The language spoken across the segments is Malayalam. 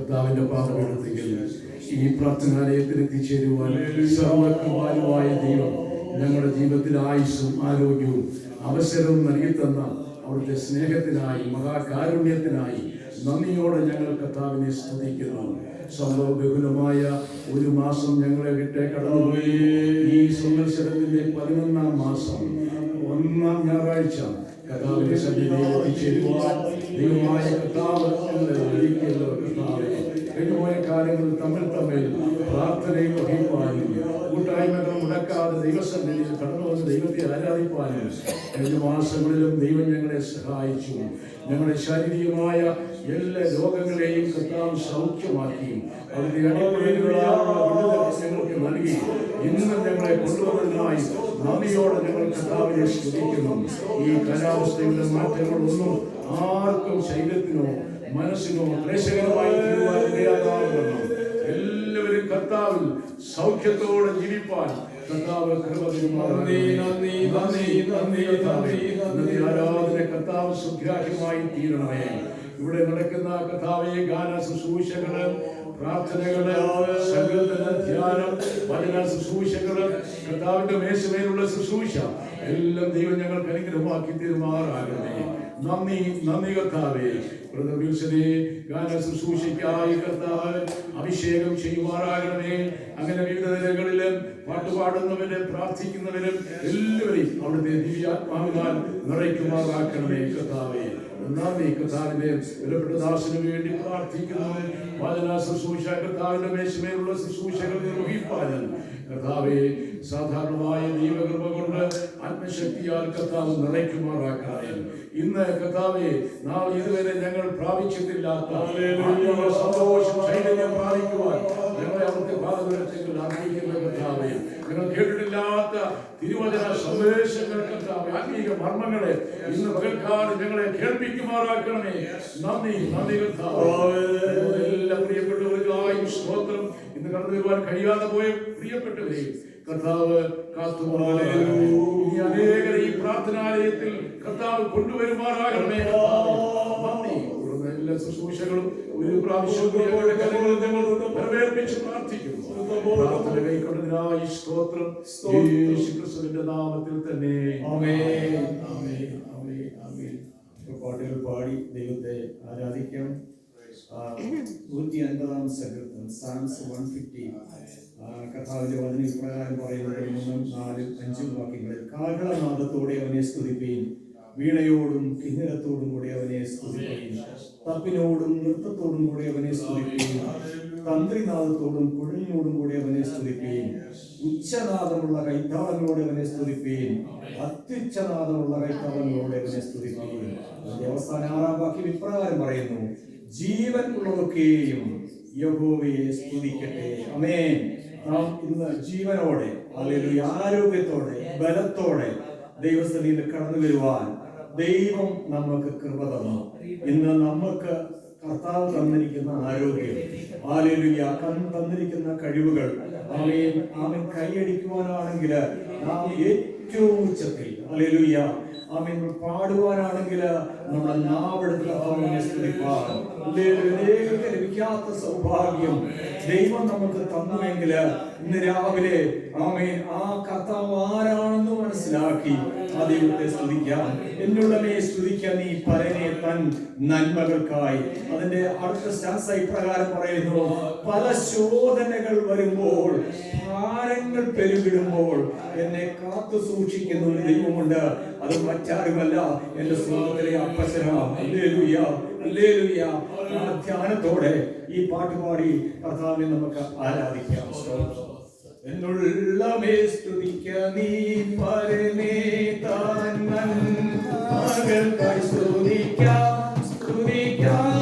കർത്താവിന്റെ പാദപീഠത്തിൽ ഈ പ്രാർത്ഥനാലയത്തിൽ എത്തിച്ചേരുവാൻ സർവ്വകൃപാലുവായ ദൈവം ഞങ്ങളുടെ ജീവിതത്തിൽ ആയുസ്സും ആരോഗ്യവും അവസരവും നൽകി തന്ന അവിടുത്തെ സ്നേഹത്തിനായി മഹാകാരുണ്യത്തിനായി നന്ദിയോടെ ഞങ്ങൾ കർത്താവിനെ സ്തുതിക്കുന്നു. സംഭവബഹുലമായ ഒരു മാസം ഞങ്ങളെ വിട്ടേ കടന്നുപോയി. ഈ സംവത്സരത്തിന്റെ 11ാം മാസം 1ാം ഞായറാഴ്ച കർത്താവിന്റെ സന്നിധിയിൽ എത്തിച്ചേരുവാൻ ദൈവമായ കർത്താവ് ഞങ്ങളെ ഒരുക്കിയല്ലോ. കർത്താവെ, കഴിഞ്ഞുപോയ കാര്യങ്ങൾ തമ്മിൽ പ്രാർത്ഥനയിൽ വഹിക്കുവാനും കൂട്ടായ്മകൾ മുടക്കാതെ ദൈവസന്നിധിയിൽ കടന്നു വന്ന് ദൈവത്തെ ആരാധിക്കുവാനും കഴിഞ്ഞ മാസങ്ങളിലും ദൈവം ഞങ്ങളെ സഹായിച്ചു. ഞങ്ങളുടെ ശാരീരികമായ എല്ലാ രോഗങ്ങളെയും കർത്താവ് സൗഖ്യമാക്കി അവരുടെ ഞങ്ങൾക്ക് നൽകി ഇന്നും ഞങ്ങളെ കൊണ്ടുവന്നതിനായി നന്ദിയോടെ ഞങ്ങൾ കർത്താവിനെ സ്തുതിക്കുന്നു. ഈ കാലാവസ്ഥയുടെ മാറ്റങ്ങളൊന്നും ആർക്കും ശരീരത്തിനോ മനസ്സിനോ ക്ലേശകരമായി തീരുവാനിടയാകാറുണ്ടെന്നും എല്ലാവരും കർത്താവിൽ സൗഖ്യത്തോടെ ജീവിപ്പാൻ കർത്താവ് കൃപ ആരാധന കർത്താവ് സുഗ്രാഹ്യമായി തീരണമേ. ഇവിടെ നടക്കുന്ന കർത്താവെ ഗാന ശുശ്രൂഷകള്, പ്രാർത്ഥനകള്, സങ്കീർത്തന ധ്യാനം, വചന ശുശ്രൂഷകള്, കർത്താവിന്റെ മേശമേലുള്ള ശുശ്രൂഷ എല്ലാം ദൈവം ഞങ്ങൾക്ക് അനുഗ്രഹമാക്കി തീരുമാറാകണമേ. നന്ദി കർത്താവേ. ഗാന ശുശ്രൂഷയ്ക്കായി കർത്താവ് അഭിഷേകം ചെയ്യുമാറാകണമേ. അങ്ങനെ വിവിധ നിലകളിലും പാട്ടുപാടുന്നവരും പ്രാർത്ഥിക്കുന്നവരും എല്ലാവരെയും അവിടുത്തെ ദിവ്യാത്മാവിനാൽ നിറയ്ക്കുമാറാക്കണമേ കർത്താവേ. നന്ദി കർത്താവിന്റെ വിലപ്പെട്ട ദാസന് വേണ്ടി പ്രാർത്ഥിക്കുന്നു. വചന ശുശ്രൂഷ കർത്താവിന്റെ മേശമേലുള്ള ശുശ്രൂഷകൾ നിർവഹിപ്പാനും കർത്താവെ സാധാരണമായ ദൈവകൃപ കൊണ്ട് ആത്മശക്തിയാൽ കർത്താവ് നിറയ്ക്കുമാറാക്കണമേ. ഇന്ന് കർത്താവെ നാളെ ഇതുവരെ ഞങ്ങൾ പ്രാപിച്ചിട്ടില്ലാത്ത സന്തോഷം ചൈതന്യം പ്രാപിക്കുവാൻ ഞങ്ങളെ അവിടുത്തെ പാദപീഠത്തിൽ ആഗ്രഹിക്കുന്ന കർത്താവെ, ഞങ്ങൾ കേട്ടിട്ടില്ലാത്ത തിരുവചന സന്ദേശങ്ങൾ കർത്താവെ, ആത്മീക മർമ്മങ്ങളെ ഇന്ന് പകൽക്കാലം ഞങ്ങളെ കേൾപ്പിക്കുമാറാക്കണമേ. നന്ദി കർത്താവേ. എല്ലാ പ്രിയപ്പെട്ടവർക്കായും സ്തോത്രം. ഇന്ന് കടന്നു വരുവാൻ കഴിയാതെ പോയ പ്രിയപ്പെട്ടവരെയും കർത്താവ് കാത്തുകൊള്ളണമേ. ഇനി അനേകരെ ഈ പ്രാർത്ഥനാലയത്തിൽ കർത്താവ് കൊണ്ടുവരുമാറാകണമേ. നന്ദി. എല്ലാ ശുശ്രൂഷകളും ഒരു പ്രാവശ്യം പ്രവേശിപ്പിച്ച് പ്രാർത്ഥിക്കുന്നു. പ്രാർത്ഥന കൈക്കൊണ്ടതിനായി സ്തോത്രം. യേശുക്രിസ്തുവിന്റെ നാമത്തിൽ തന്നെ ആമേൻ. ആമേൻ. ആമേൻ. ആമേൻ. പാട്ടുകൾ പാടി ദൈവത്തെ ആരാധിക്കാം. 150-ാം സങ്കീർത്തനം സാംസ് 150. കർത്താവിന്റെ വചനം ഇപ്രകാരം പറയുന്നത് 3, 4, 5 വാക്യങ്ങളിൽ: കാഹളനാദത്തോടെ അവനെ സ്തുതിപ്പീൻ, വീണയോടും കിന്നരത്തോടും കൂടി അവനെ സ്തുതിപ്പീൻ, തപ്പിനോടും നൃത്തത്തോടും കൂടി അവനെ സ്തുതിപ്പീൻ, തന്ത്രിനാദത്തോടും കുഴലിനോടും കൂടി അവനെ സ്തുതിപ്പീൻ, ഉച്ചനാദമുള്ള കൈത്താളങ്ങളോടെ അവനെ സ്തുതിപ്പീൻ, അത്യുച്ചനാദമുള്ള കൈത്താളങ്ങളോടെ അവനെ സ്തുതിപ്പീൻ. അതിന്റെ അവസാന 6-ാം വാക്യം ഇപ്രകാരം പറയുന്നു: ജീവൻ ഉള്ളതൊക്കെയും യഹോവയെ സ്തുതിക്കട്ടെ. ആമേൻ. നാം ഇന്ന് ജീവനോടെ, ഹല്ലേലൂയ, ആരോഗ്യത്തോടെ, ബലത്തോടെ ദൈവസന്നിധിയിൽ കടന്നു വരുവാൻ ദൈവം നമുക്ക് കൃപ തന്നു. ഇന്ന് നമുക്ക് കർത്താവ് തന്നിരിക്കുന്ന ആരോഗ്യം, ഹല്ലേലൂയ, തന്നിരിക്കുന്ന കഴിവുകൾ, ആമേൻ, ആമേൻ, കൈയടിക്കുവാനാണെങ്കിൽ നാം ഏറ്റവും ഉച്ചത്തിൽ, ഹല്ലേലൂയ, ആമേൻ, പാടുവാനാണെങ്കിൽ നമ്മുടെ നാവെടുത്ത് സ്തുതിപ്പാൻ ലഭിക്കാത്ത സൗഭാഗ്യം ദൈവം നമുക്ക് തന്നുവെങ്കിൽ ഇന്ന് രാവിലെ ആമേൻ ആ കർത്താവ് ആരാണെന്ന് മനസ്സിലാക്കി ആ ദൈവത്തെ സ്തുതിക്കാം. എന്നുള്ളവയെ സ്തുതിക്കാൻ നീ പരനെ തൻ നന്മകൾക്കായി. അതിന്റെ അടുത്ത സ്റ്റാൻസ് ഇപ്രകാരം പറയുന്നു: പല ശോധനകൾ വരുമ്പോൾ, ഭാരങ്ങൾ പെരുകിടുമ്പോൾ എന്നെ കാത്തു സൂക്ഷിക്കുന്ന ഒരു ദൈവമുണ്ട്. അത് മറ്റാരുമല്ല, എന്റെ സ്വർഗ്ഗത്തിലെ അപ്പച്ചനാം. Hallelujah, hallelujah. ആ ധ്യാനത്തോടെ ഈ പാട്ടുപാടി കർത്താവിനെ നമുക്ക് ആരാധിക്കാം. എന്നുള്ളവയെ സ്തുതിക്ക നീ പരനെ താൻ നന്മകൾക്കായി സ്തുതിക്കാം, സ്തുതിക്കാം.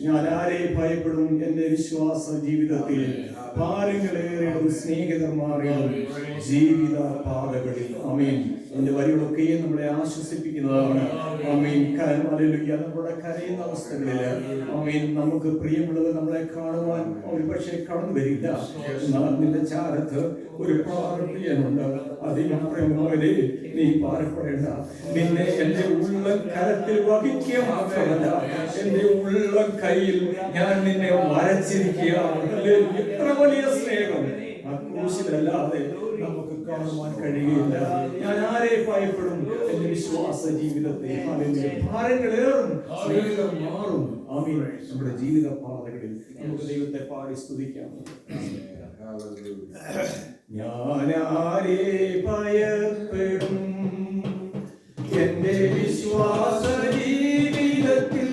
ഞാൻ ആരെ ഭയപ്പെടും? എന്റെ വിശ്വാസ ജീവിതത്തിൽ ഭാരങ്ങളേറിയും സ്നേഹിതർ മാറിയും ജീവിത പാതകളിൽ. ആമേൻ. എന്റെ വരികളൊക്കെയും നമ്മളെ ആശ്വസിപ്പിക്കുന്നതാണ്. ആമേൻ. ഹല്ലേലൂയ. നമ്മുടെ കരയുന്ന അവസ്ഥകളില് ആമേൻ നമുക്ക് പ്രിയമുള്ളത് നമ്മളെ കാണുവാൻ ഒരു പക്ഷേ കടന്നു വരില്ല. എന്നാൽ നിന്റെ ചാരത്ത് ഒരു പ്രാർത്ഥനയുണ്ട്. അധികം പ്രേമോരെ നീ പാരപ്പെടേണ്ട. നിന്നെ എന്റെ ഉള്ള കരത്തിൽ വഹിക്കുക മാത്രമല്ല, എന്റെ ഉള്ള കയ്യിൽ ഞാൻ നിന്നെ വരച്ചിരിക്കുകയാണ്. എത്ര വലിയ സ്നേഹം! ആ ക്രൂശിലല്ലാതെ നമുക്ക് കാണുവാൻ കഴിയില്ല. ഞാൻ ആരെ ഭയപ്പെടും? എന്റെ വിശ്വാസ ജീവിതത്തെ. ഭാരങ്ങളേറും സ്നേഹിതർ മാറും. ആമേൻ. നമ്മുടെ ജീവിത പാതകളിൽ നമുക്ക് ദൈവത്തെ പാടി സ്തുതിക്കാം. ഞാൻ ആരെ ഭയപ്പെടും? എന്റെ വിശ്വാസ ജീവിതത്തിൽ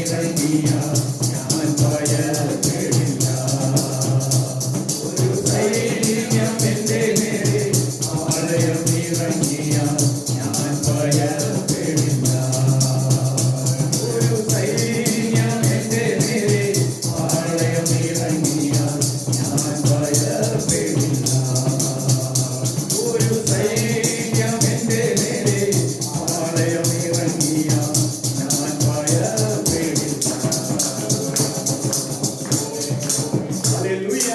ഇറങ്ങിയ ഞാൻ ഭയപ്പെടില്ല. ഒരു സൈന്യം എന്റെ നേരെ പാളയം ഇറങ്ങിയ ഞാൻ ഭയപ്പെടില്ല. ഒരു സൈന്യം എന്റെ നേരെ പാളയം ഇറങ്ങിയ ഞാൻ ഭയപ്പെടില്ല. ഒരു സൈന്യം എന്റെ നേരെ പാളയം ഇറങ്ങിയ ഞാൻ ഭയപ്പെടില്ല. ഹല്ലേലൂയ.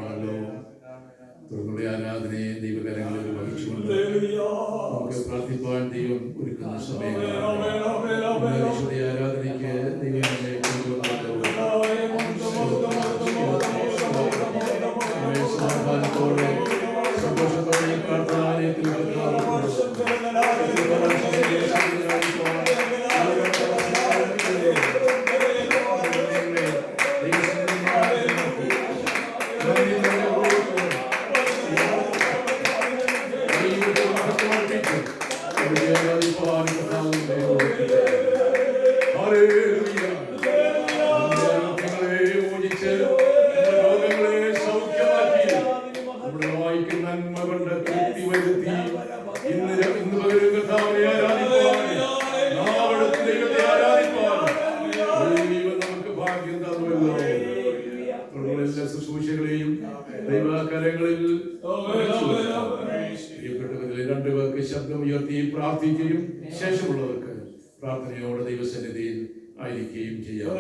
ണല്ലോ തുറന്നുടെ ആരാധനയെ ദൈവകരങ്ങളിൽ വഹിച്ചുകൊണ്ട് നമുക്ക് പ്രാർത്ഥിപ്പാൻ ദൈവം ഒരുക്കുന്ന സമയമാണ്. ആരാധനയ്ക്ക് ദൈവം നമ്മെ സമാധാനത്തോടെ സന്തോഷത്തോടെ ഈ പ്രാർത്ഥനാലയത്തിൽ നന്മ കൊണ്ട് തൃപ്തി വരുത്തി ഇന്ന് പകരം കർത്താവിനെ ആരാധിപ്പാൻ ദൈവത്തെ ആരാധിപ്പാൻ ദൈവം നമുക്ക് ഭാഗ്യം തന്നുവല്ലോ. എല്ലാ ശുശ്രൂഷകളെയും ദൈവകരങ്ങളിൽ പ്രിയപ്പെട്ടവരിൽ രണ്ടുപേർക്ക് ശബ്ദം ഉയർത്തി പ്രാർത്ഥിക്കുകയും ശേഷമുള്ളവർക്ക് പ്രാർത്ഥനയോടെ ദൈവസന്നിധിയിൽ ആയിരിക്കുകയും ചെയ്യാം.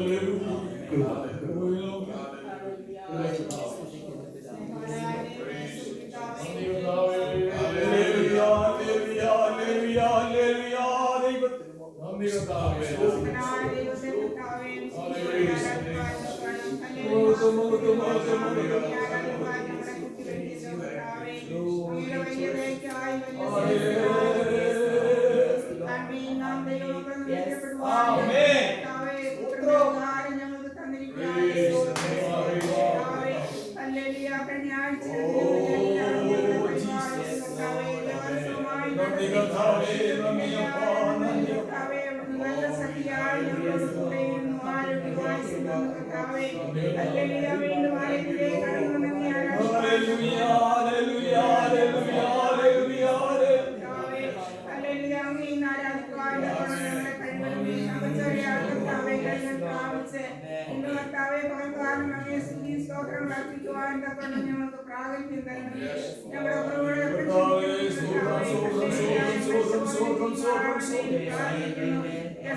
ഞങ്ങൾക്ക് പ്രാഗൽഭ്യം തരണം.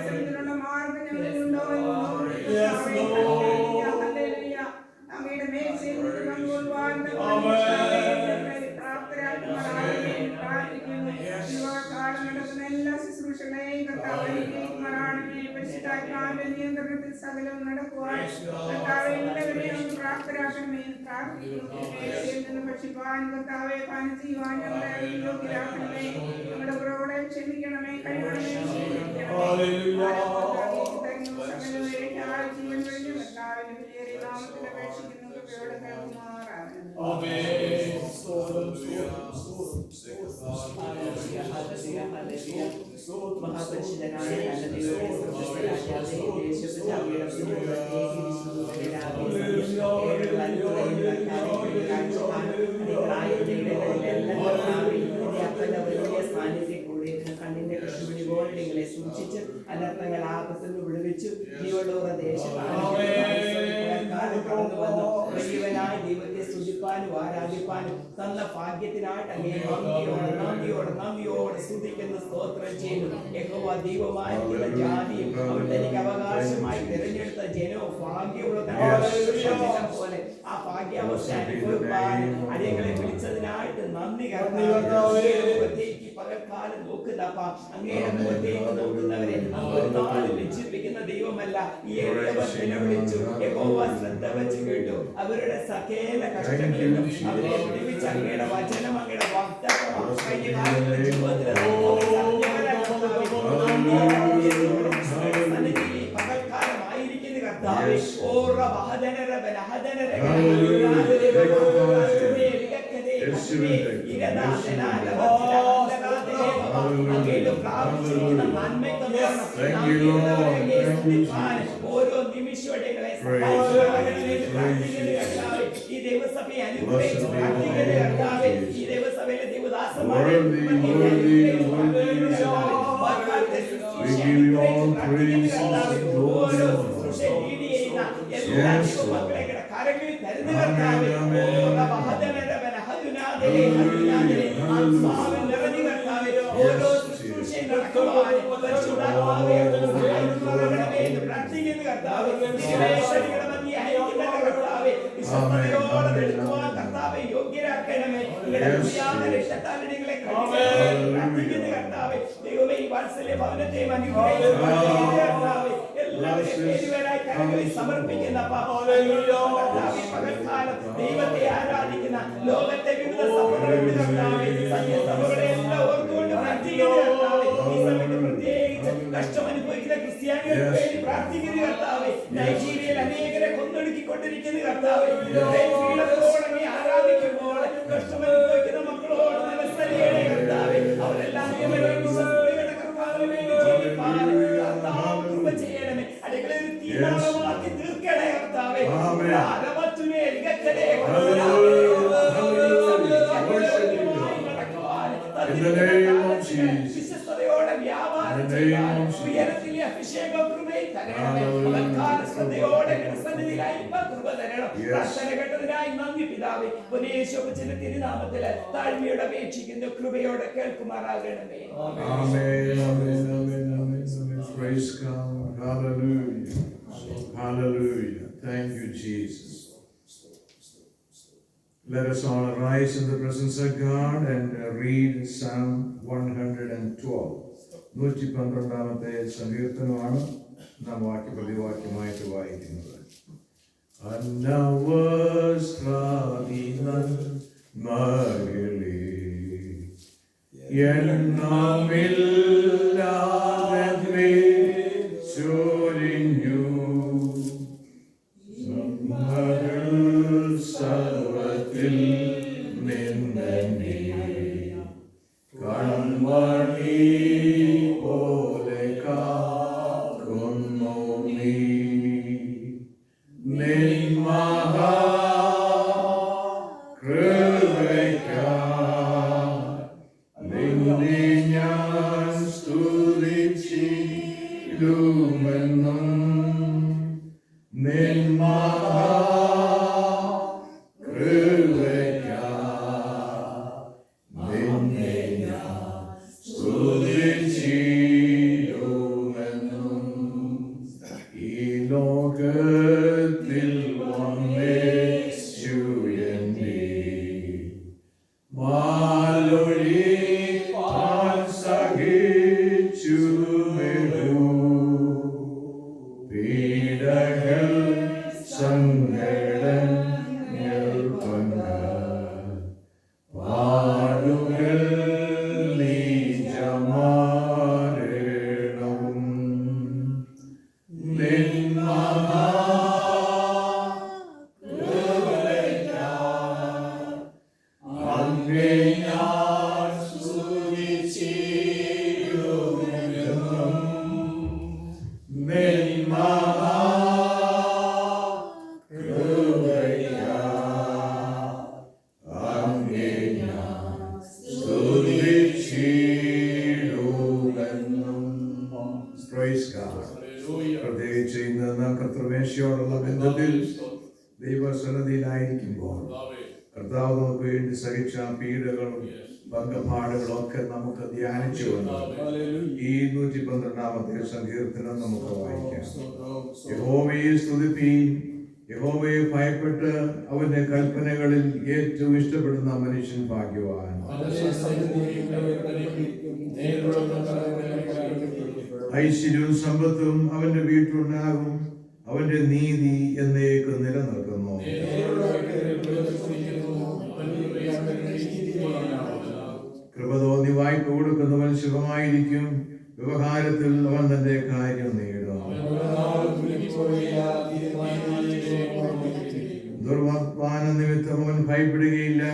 ഞങ്ങളുടെ മാർഗം ഞങ്ങളുണ്ടോ അങ്ങയുടെ മേശയിൽ പ്രാർത്ഥിക്കുന്നു. നടക്കുന്ന എല്ലാ ശുശ്രൂഷകളെയും നിയന്ത്രണത്തിൽ സകലം നടക്കുവാൻ എല്ലാവരെയും പ്രാപ്തരാക്കണമേ പ്രാർത്ഥിക്കുന്നു. മേശയിൽ നിന്ന് ഭക്ഷിപ്പാൻ കർത്താവെ പാനം ചെയ്യുവാൻ ഞങ്ങളെ യോഗ്യരാക്കണമേ. ഞങ്ങളുടെ കുറവുകളെ ക്ഷമിക്കണമേ, കഴിവണമേ. ജീവൻ കഴിഞ്ഞു കർത്താവിന്റെ വിലയേറിയ നാമത്തിൽ അപേക്ഷിക്കുന്നു. കൃപയോടെ കേൾക്കുമാറാകണം. മഹാപരിശുദ്ധനായ നല്ല ദൈവമേ, സർവ്വശക്തനായ യേശുപിതാവേ, കണ്ണിന്റെ കൃഷ്ണമണി പോലെ നിങ്ങളെ സൂക്ഷിച്ച് അനർത്ഥങ്ങൾ ആപത്തുനിന്ന് വിടുവിച്ചു ജീവനുള്ള വലിയവനായ ദൈവത്തെ സ്തുതിപ്പാനും ആരാധിപ്പാനും തന്ന ഭാഗ്യത്തിനായിട്ട് അങ്ങേ നന്ദിയോടെ സ്തുതിക്കുന്ന സ്തോത്രം ചെയ്യുന്നു. യഹോവ ദൈവമായിരിക്കുന്ന ജാതിയും അവിടുത്തെ എനിക്ക് അവകാശമായി തിരഞ്ഞെടുത്ത ജനവും ഭാഗ്യമുള്ള പോലെ ആ ഭാഗ്യാവസ്ഥ അനുഭവിപ്പാൻ അടിയങ്ങളെ വിളിച്ചതിനായിട്ട് നന്ദി. പകൽക്കാലം നോക്കുന്നപ്പ അങ്ങയുടെ മുഖത്തേക്ക് നോക്കുന്നവരെ ഒരു നാളും ലജ്ജിപ്പിക്കുന്ന ദൈവമല്ല. ഈ എളിയവനെ വിളിച്ചു, യഹോവ ശ്രദ്ധ വെച്ച് കേട്ടു. അവരുടെ സകല കഷ്ടങ്ങളിലും അവരെ വിടുവിച്ച് അങ്ങയുടെ വചനം, അങ്ങയുടെ വാഗ്ദത്തം കഴിഞ്ഞ കാലങ്ങളിൽ ഓരോ നിമിഷങ്ങളെ ഈ ദൈവസഭയെ അനുഗ്രഹിച്ച് ഈ ദൈവസഭയിലെ ദൈവദാസന്മാരെ യോഗ്യരാക്കണമേ. ദൈവമേ ഈ വാത്സല്യ ഭവനത്തെ സമർപ്പിക്കുന്ന പകൽക്കാലം ദൈവത്തെ ആരാധിക്കുന്ന ലോകത്തെ വിവിധ സഭകളെ എല്ലാം ഓർത്തുകൊണ്ട് പ്രാർത്ഥിക്കുന്ന പ്രത്യേകിച്ച് കഷ്ടം അനുഭവിക്കുന്ന ക്രിസ്ത്യാനികൾക്ക് വേണ്ടി പ്രാർത്ഥിക്കുന്ന കർത്താവേ, നൈജീരിയയിൽ അനേകരെ കൊന്നൊടുക്കിക്കൊണ്ടിരിക്കുന്ന കർത്താവേ, ആരാധിക്കുമ്പോൾ കഷ്ടം അനുഭവിക്കുന്ന മക്കളോട് മനസ്സലിയണേ കർത്താവേ, അവരെല്ലാം ചെയ്യണമേ. അടുക്കള ഒരു തീരുമാനമാക്കി തീർക്കണേ കർത്താവേ. വിശ്വസ്തയോടെ വ്യാപാരം ഉയരത്തിലെ അഭിഷേകം ശ്രദ്ധയോടെ കൃപ തരണം. പ്രാർത്ഥന കേട്ടതിനായി നന്ദി പിതാവേ. യേശുവിന്റെ തിരുനാമത്തില് താഴ്മയോടെ അപേക്ഷിക്കുന്നു, കൃപയോടെ കേൾക്കുമാറാകണമേ. Praise God. Hallelujah. Hallelujah. Thank you, Jesus. Let us all arise in the presence of God and read Psalm 112. 112-ാമത്തെ സങ്കീർത്തനമാണ് നാം വാക്യപ്രതിവാക്യമായിട്ട് വായിക്കുന്നത്. അന്നവസ്ത്രാദിനൻ മകളേ എണ്ണമില്ലാതെ ചൊരിഞ്ഞു സർവത്തിൽ നിന്നെ കൺമണി പോലെ കാക്കുന്നു നീ നിൻ മഹാകൃപയ്ക്കായി നിന്നെ ഞാൻ സ്തുതിച്ചിടുമെന്നും നിൻ ലോകത്തിൽ വന്നേച്ചു എന്നെ മാലൊഴിപ്പാൻ സഹിച്ചു പീഡകൾ സങ്കടങ്ങൾ പാടുകൾ നീചമാരണം നിൻ അങ്ങേ ഞാൻ സ്തുതിച്ചിടുമെന്നും നിൻ അങ്ങേ ഞാൻ സ്തുതിച്ചിടുമെന്നും. Praise God. പ്രത്യേകിച്ച് ഇന്ന് നാം കർത്തൃമേശയോടുള്ള ബന്ധത്തിൽ ദൈവസന്നിധിയിലായിരിക്കുമ്പോൾ കർത്താവ് നമുക്ക് വേണ്ടി സഹിച്ച പീഡകളും ഭംഗപാടുകളും ഒക്കെ നമുക്ക് ധ്യാനിച്ചുകൊണ്ട് ഈ 112-ാമത്തെ സങ്കീർത്തനം നമുക്ക് വായിക്കാം. യഹോവയെ സ്തുതിപ്പീൻ, യഹോവയെ ഭയപ്പെട്ട് അവന്റെ കൽപ്പനകളിൽ ഏറ്റവും ഇഷ്ടപ്പെടുന്ന മനുഷ്യൻ ഭാഗ്യവാൻ. ഐശ്വര്യവും സമ്പത്തും അവന്റെ വീട്ടിലുണ്ടാകും, അവന്റെ നീതി എന്നേക്ക് നിലനിൽക്കുന്നു. കൃപ തോന്നി വായ്പ കൊടുക്കുന്നവൻ ശുഭമായിരിക്കും, വ്യവഹാരത്തിൽ അവൻ തന്റെ കാര്യം നേടും. ഭയപ്പെടുകയില്ല.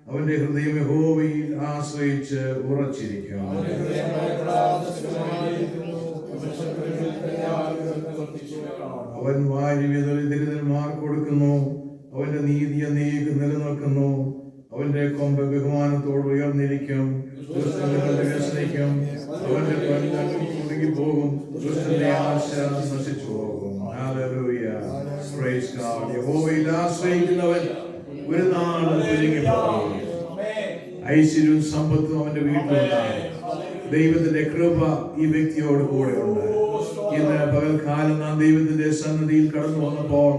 അവന്റെ ഹൃദയം യഹോവയിൽ ആശ്രയിച്ച് ഉറച്ചിരിക്കും. അവൻ ദരിദ്രന്മാർക്ക് കൊടുക്കുന്നു. അവന്റെ നീതി എന്നേക്കും നിലനിൽക്കുന്നു. അവന്റെ കൊമ്പ് ബഹുമാനത്തോട് ഉയർന്നിരിക്കും. ദുഷ്ടങ്ങളുടെ വ്യസനിക്കും. അവന്റെ പോകും. ദുഷ്ടന്റെ ആശ നശിച്ചു പോകും. Hallelujah. Praise God. യഹോവയിൽ ആശ്രയിക്കുന്നവൻ ഒരു നാളും കുലുങ്ങിപ്പോകും. ഐശ്വര്യവും സമ്പത്തും അവന്റെ വീട്ടിലുണ്ടാകും. ദൈവത്തിന്റെ കൃപ ഈ വ്യക്തിയോട് കൂടെ ഉണ്ട്. ഇന്ന് പകൽക്കാലം നാം ദൈവത്തിന്റെ സന്നിധിയിൽ കടന്നു വന്നപ്പോൾ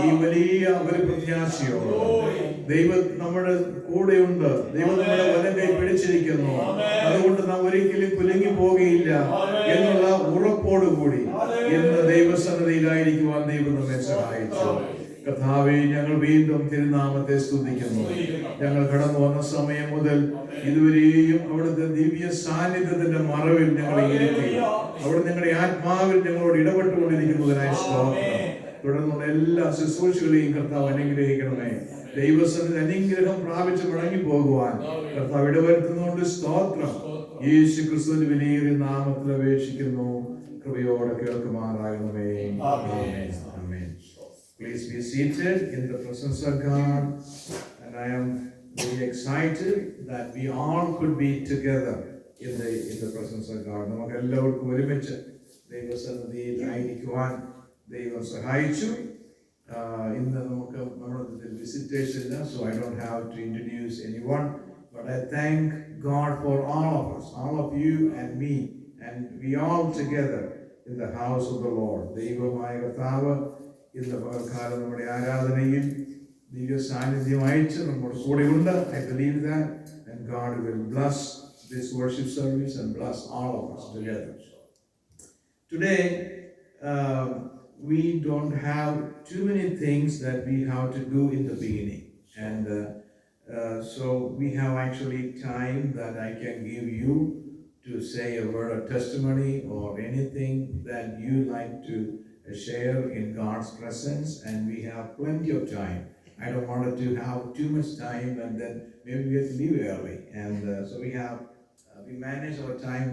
ഈ വലിയ ഒരു പ്രത്യാശയോട് ദൈവം നമ്മുടെ കൂടെയുണ്ട്. ദൈവം നമ്മുടെ വലം കൈ പിടിച്ചിരിക്കുന്നു. അതുകൊണ്ട് നാം ഒരിക്കലും കുലുങ്ങി പോകുകയില്ല എന്നുള്ള ഉറപ്പോടുകൂടി ഇന്ന് ദൈവസന്നിധിയിലായിരിക്കുവാൻ ദൈവം നമ്മെ സഹായിച്ചു. കർത്താവേ, ഞങ്ങൾ വീണ്ടും തിരുനാമത്തെ സ്തുതിക്കുന്നു. ഞങ്ങൾ കടന്നു വന്ന സമയം മുതൽ ഇതുവരെയും അവിടുത്തെ ദിവ്യ സാന്നിധ്യത്തിന്റെ മറവിൽ ഞങ്ങളെ ഇരുത്തി അവിടെ നിങ്ങളുടെ ആത്മാവിൽ ഞങ്ങളോട് ഇടപെട്ടുകൊണ്ടിരിക്കുന്നതിനായി സ്തോത്രം. തുടർന്നുള്ള എല്ലാ ശുശ്രൂഷകളെയും കർത്താവ് അനുഗ്രഹിക്കണമേ. ദൈവസന്നിധി അനുഗ്രഹം പ്രാപിച്ച് മടങ്ങി പോകുവാൻ കർത്താവ് ഇടവരുത്തുന്നുകൊണ്ട് സ്തോത്രം. യേശു ക്രിസ്തുവിന്റെ വിലയേറിയ നാമത്തിൽ അപേക്ഷിക്കുന്നു. കൃപയോടെ കേൾക്കുമാറാകണമേ. ആമേൻ. ആമേൻ. Please be seated in the presence of God, and I am very excited that we all could be together in the presence of God. നമുക്ക് എല്ലാവർക്കും ഒരുമിച്ച് ദൈവസന്നിധിയിൽ ആയിരിക്കുവാൻ ദൈവം സഹായിച്ചു. ഇന്ന് നമുക്ക് നമ്മുടെ വിസിറ്റേഴ്സ് ഇല്ല, so I don't have to introduce anyone, but I thank God for all of us, all of you and me, and we all together in the house of the Lord. ദൈവമായ കർത്താവ് ഇന്ന് പകൽക്കാലം നമ്മുടെ ആരാധനയിൽ ദിവ്യ സാന്നിധ്യം അയച്ച് നമ്മുടെ കൂടെയുണ്ട്. I believe that, and God will bless this worship service and bless all of us together. Today, we don't have too many things that we have to do in the beginning, and so we have actually time that I can give you to say a word of testimony or anything that you like to share in God's presence, and we have plenty of time. I don't want to have too much time and then maybe we have to leave early, and so we managed our time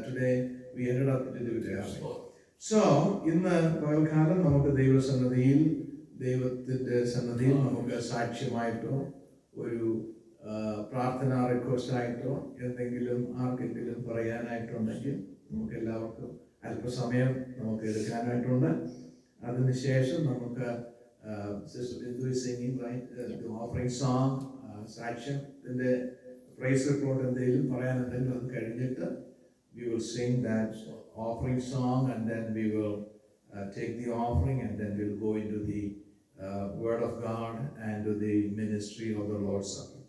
today. We ended up to do it early. So ഇന്ന് പകൽക്കാലം നമുക്ക് ദൈവത്തിന്റെ സന്നിധിയിൽ നമുക്ക് സാക്ഷ്യമായിട്ടോ ഒരു പ്രാർത്ഥനാ റിക്വസ്റ്റ് ആയിട്ടോ എന്തെങ്കിലും ആർക്കെങ്കിലും പറയാനായിട്ടുണ്ടെങ്കിൽ നമുക്ക് എല്ലാവർക്കും അല്പസമയം നമുക്ക് എടുക്കാനായിട്ടുണ്ട്. അതിനുശേഷം നമുക്ക് ഓഫറിംഗ് സോങ്, സാക്ഷ്യത്തിന്റെ പ്രൈസ് റിപ്പോർട്ട് എന്തെങ്കിലും പറയാനുണ്ടെങ്കിൽ അത് കഴിഞ്ഞിട്ട് we will sing that offering song, and then we will take the offering, and then we'll go into the word of God and to the ministry of the Lord's Supper.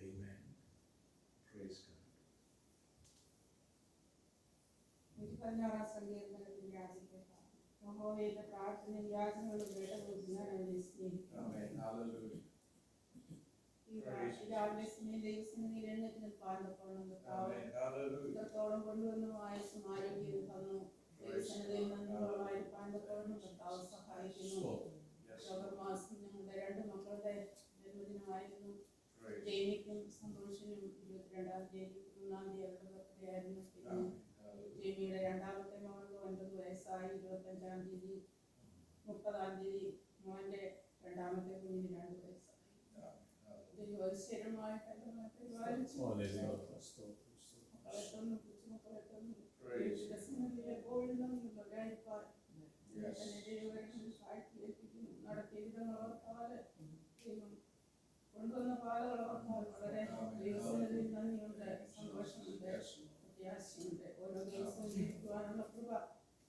Amen. Praise God. Amen. Hallelujah. ഇത്രത്തോളം കൊണ്ടുവന്നു ആയുസ്സും ആരോഗ്യവും തന്നു. സഹായിക്കുന്നു. മാസം ഞങ്ങളുടെ 2 മക്കളുടെ ജന്മദിനമായിരുന്നു. ജെയിനിക്കും സന്തോഷിനും 22-ാം തീയതി 3-ാം തീയതി ബർത്ത്ഡേയായിരുന്നു. പിന്നെ ജെയിനിയുടെ രണ്ടാമത്തെ മകൾക്ക് 9 വയസ്സായി. 25-ാം തീയതി 30-ാം തീയതി മോന്റെ രണ്ടാമത്തെ കുഞ്ഞിന് 2 വയസ്സായി. സ്ഥിരമായിട്ട് കൊണ്ടുവന്ന പാതകളോർത്താൽ വളരെ ദൈവസന്നിധിയിൽ നന്ദിയുണ്ട്, സന്തോഷമുണ്ട്, പ്രത്യാശയുണ്ട്. ഓരോ ദിവസവും ജീവിക്കുവാനുള്ള കൃപ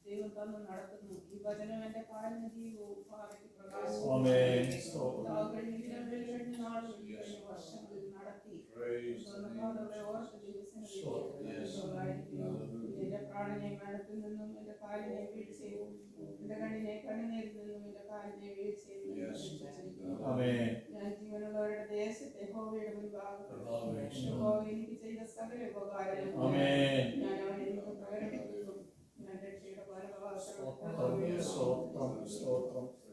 ദൈവം തന്നു നടത്തുന്നു. ഈ വചനം എന്റെ കാലിന് ദീപവും പാറയ്ക്ക് പ്രകാശവും. വർഷങ്ങളിൽ നടത്തി പാതകളെ ഓർത്ത് എന്റെ പ്രാണനെ മരണത്തിൽ നിന്നും എന്റെ കാലിനെ വീഴ്ചയും എന്റെ കണ്ണിനെ കണ്ണുനീരിൽ നിന്നും എന്റെ കാലിനെ വീഴ്ചയും ഞാൻ ജീവനുള്ളവരുടെ ദേശത്തെ യഹോവയുടെ മുൻപാകെ യഹോവ എനിക്ക് ചെയ്ത സകല ഉപകാരവും ഞാൻ അവനെ എനിക്ക് പ്രകടമാക്കും. ഞാൻ രക്ഷയുടെ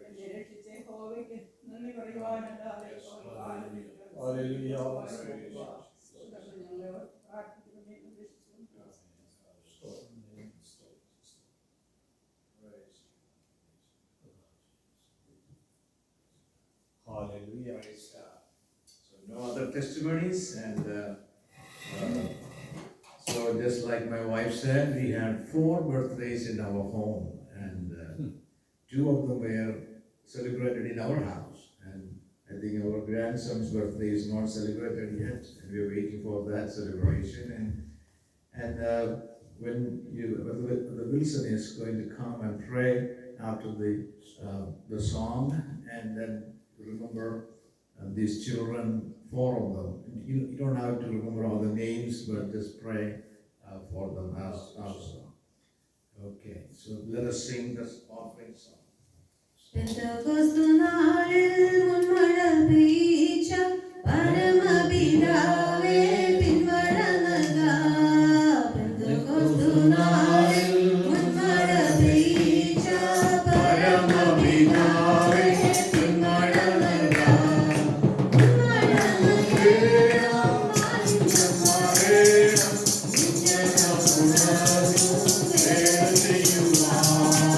എന്നെ രക്ഷിച്ച യഹോവയ്ക്ക് നന്ദി പറയുവാനല്ലാതെ ഞങ്ങളെ പ്രാർത്ഥിക്കുന്നു Hallelujah. So no other testimonies, and so just like my wife said, we had 4 birthdays in our home, and 2 of them were celebrated in our house, and I think our grandson's birthday is not celebrated yet, and we are waiting for that celebration. And when the Wilson is going to come and pray after the song, and then remember these children, 4 of them. You don't have to remember all the names, but just pray for them also. Okay, so let us sing this offering song. പെന്തക്കോസ്തുനാളിൽ മുൻമഴ പെയ്യിച്ച പരമപിതാവേ പിൻമഴ നൽകാം. പെന്തക്കോസ്തുനാളിൽ മുൻമഴ പെയ്യിച്ച പരമപിതാവേ പിൻമഴ നൽകാം. മുൻമഴ നൽകേണം മാലിന്യം മാറേണം നിത്യനം ഉണർന്നു വേല ചെയ്യുവാൻ.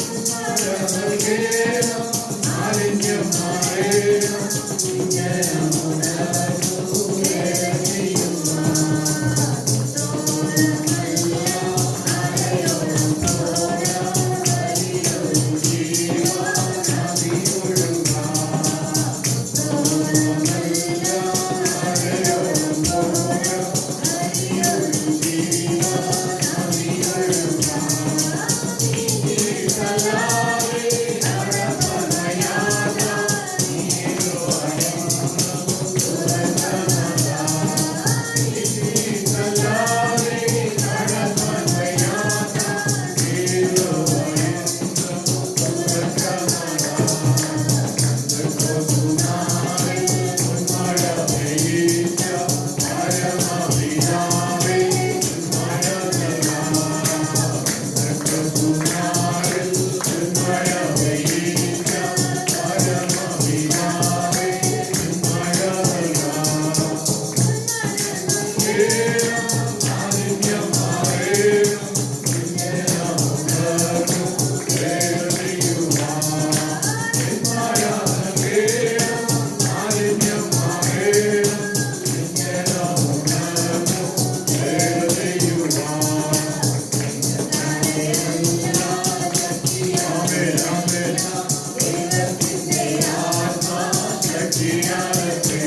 മുൻമഴ നൽകേണം മാലിന്യം മാറേണം നിത്യനം ഉണർന്നു വേല ചെയ്യുവാൻ. തോരമെല്ലാം അരയോളം തോര ഹരിയൊരു ജീവനദിയൊഴുകാം. തോരമെല്ലാം അരയോളം തോര ഹരിയൊരു ജീവനദിയൊഴുകാം. നീതലാതെ നടപ്പനയാത നീരോ അരങ്ങും തുറന്നതാ. നീതലാതെ നടപ്പനയാത നീരോ അരങ്ങും തുറന്നതാ. പെന്തക്കോസ്തുനാളിൽ മുൻമഴ പെയ്യിച്ച പരമപിതാവേ പിൻമഴ നൽകാം. പെന്തക്കോസ്തുനാളിൽ മുൻമഴ പെയ്യിച്ച പരമപിതാവേ പിൻമഴ നൽകാം. ഏനം മാലിന്യം മാറേണം നിത്യനം ഉണർന്നു വേല ചെയ്യുവാൻ. പിൻമഴ നൽകേണം മാലിന്യം മാറേണം നിത്യനം ഉണർന്നു വേല ചെയ്യുവാൻ. ആമേൻ, ആമേൻ. ദൈവത്തിന്റെ ആത്മാ ശക്തിയാലത്രേ.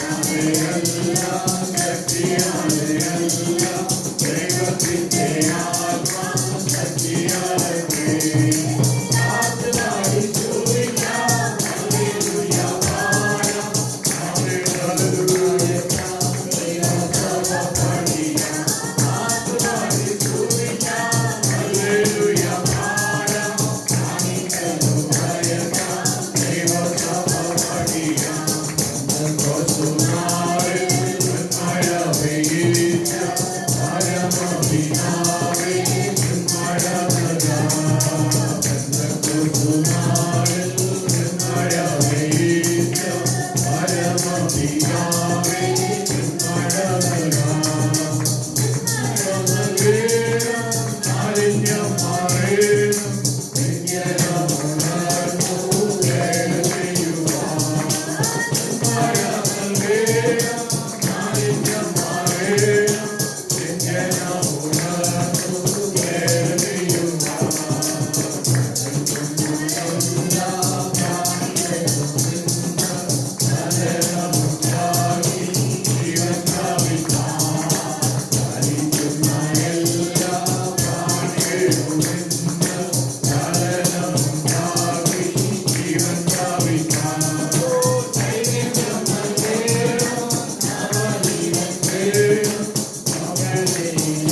ആമേനെല്ലാം ശക്തിയാലെല്ലാം ദൈവത്തിന്റെ ആത്മാ ശക്തിയാലത്രേ. ആത്മാവിൽ ചോദിക്കാം ഹല്ലേലൂയ പാടാം. ആമേൻ, ഹല്ലേലൂയ ദൈവസഭ പണിയാം. ആത്മാവിൽ ചോദിക്കാം ഹല്ലേലൂയ പാടാം. കാണിക്കലും ഭയക്കാം ദൈവസഭ പണിയാം. പെന്തക്കോസ്തുനാളിൽ മുൻമഴ പെയ്യിച്ച പരമപിതാവേ പിൻമഴ നൽകാം. പെന്തക്കോസ്തുനാളിൽ മുൻമഴ പെയ്യിച്ച പരമപിതാവേ പിൻമഴ നൽകാം. മുൻമഴ നൽകേണം മാലിന്യം മാറേണം നിത്യനം ഉണർന്നു വേല ചെയ്യുവാൻ. മുൻമഴ നൽകേണം മാലിന്യം മാറേണം നിത്യനം ഉണർന്നു വേല ചെയ്യുവാൻ. എല്ലാം പ്രാണികളും നിന്ന് ചലനമുണ്ടാക്കി ജീവൻ പ്രാപിക്കാം. ചലിക്കുന്ന എല്ലാ പ്രാണികളും നിന്ന് ചലനമുണ്ടാക്കി ജീവൻ പ്രാപിക്കാം. ചൈതന്യം നൽകേണം നവജീവൻ വേണം. ഹല്ലേലൂയ,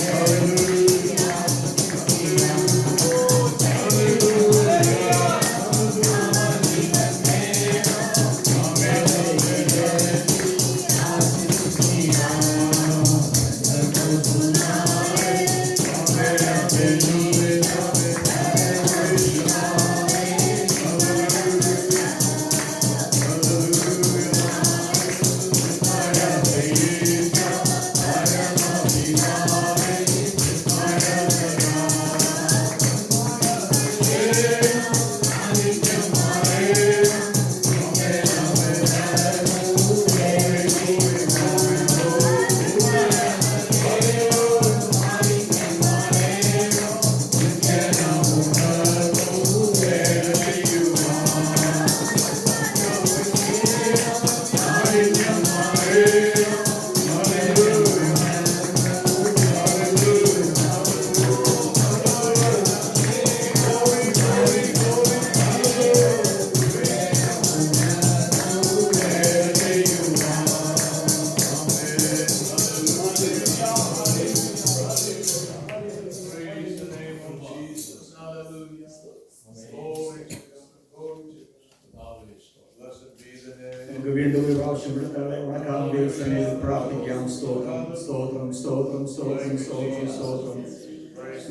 ശ്വാസമെടുത്തകളെ ഉണക്കാം. ദൈവസന്നിധിയിൽ പ്രാർത്ഥിക്കാം. സ്തോത്രം സ്തോത്രം സ്തോത്രം സ്തോത്രം സ്തോത്രം സ്തോത്രം.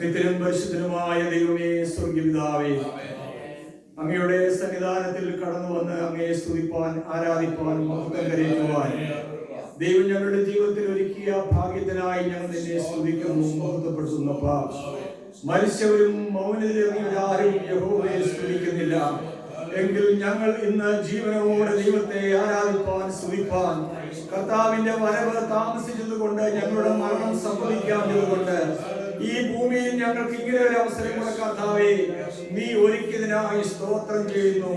നിത്യനും പരിശുദ്ധനുമായ ദൈവമേ, സ്വർഗ്ഗപിതാവേ, അങ്ങയുടെ സന്നിധാനത്തിൽ കടന്നു വന്ന് അങ്ങയെ സ്തുതിപ്പാൻ, ആരാധിപ്പാൻ, മഹത്വം കരയറ്റുവാൻ ദൈവം ഞങ്ങളുടെ ജീവിതത്തിൽ ഒരുക്കിയ ഭാഗ്യത്തിനായി ഞങ്ങൾ നിന്നെ സ്തുതിക്കുന്നു, മഹത്വപ്പെടുത്തുന്നപ്പാ. മരിച്ചവരും മൗനതയിലാരും യഹോവയെ സ്തുതിക്കുന്നില്ല. എങ്കിൽ ഞങ്ങൾ ഇന്ന് ജീവനോടെ ദൈവത്തെ ആരാധിപ്പാൻ, സ്തുതിപ്പാൻ, കർത്താവിന്റെ വരവ് താമസിച്ചതുകൊണ്ട്, ഞങ്ങളുടെ മരണം സംഭവിക്കാത്തതുകൊണ്ട് ഈ ഭൂമിയിൽ ഞങ്ങൾക്ക് ഇങ്ങനെ ഒരു അവസരം കൂടെ കർത്താവേ നീ ഒരുക്കിയതിനായി സ്തോത്രം ചെയ്യുന്നു.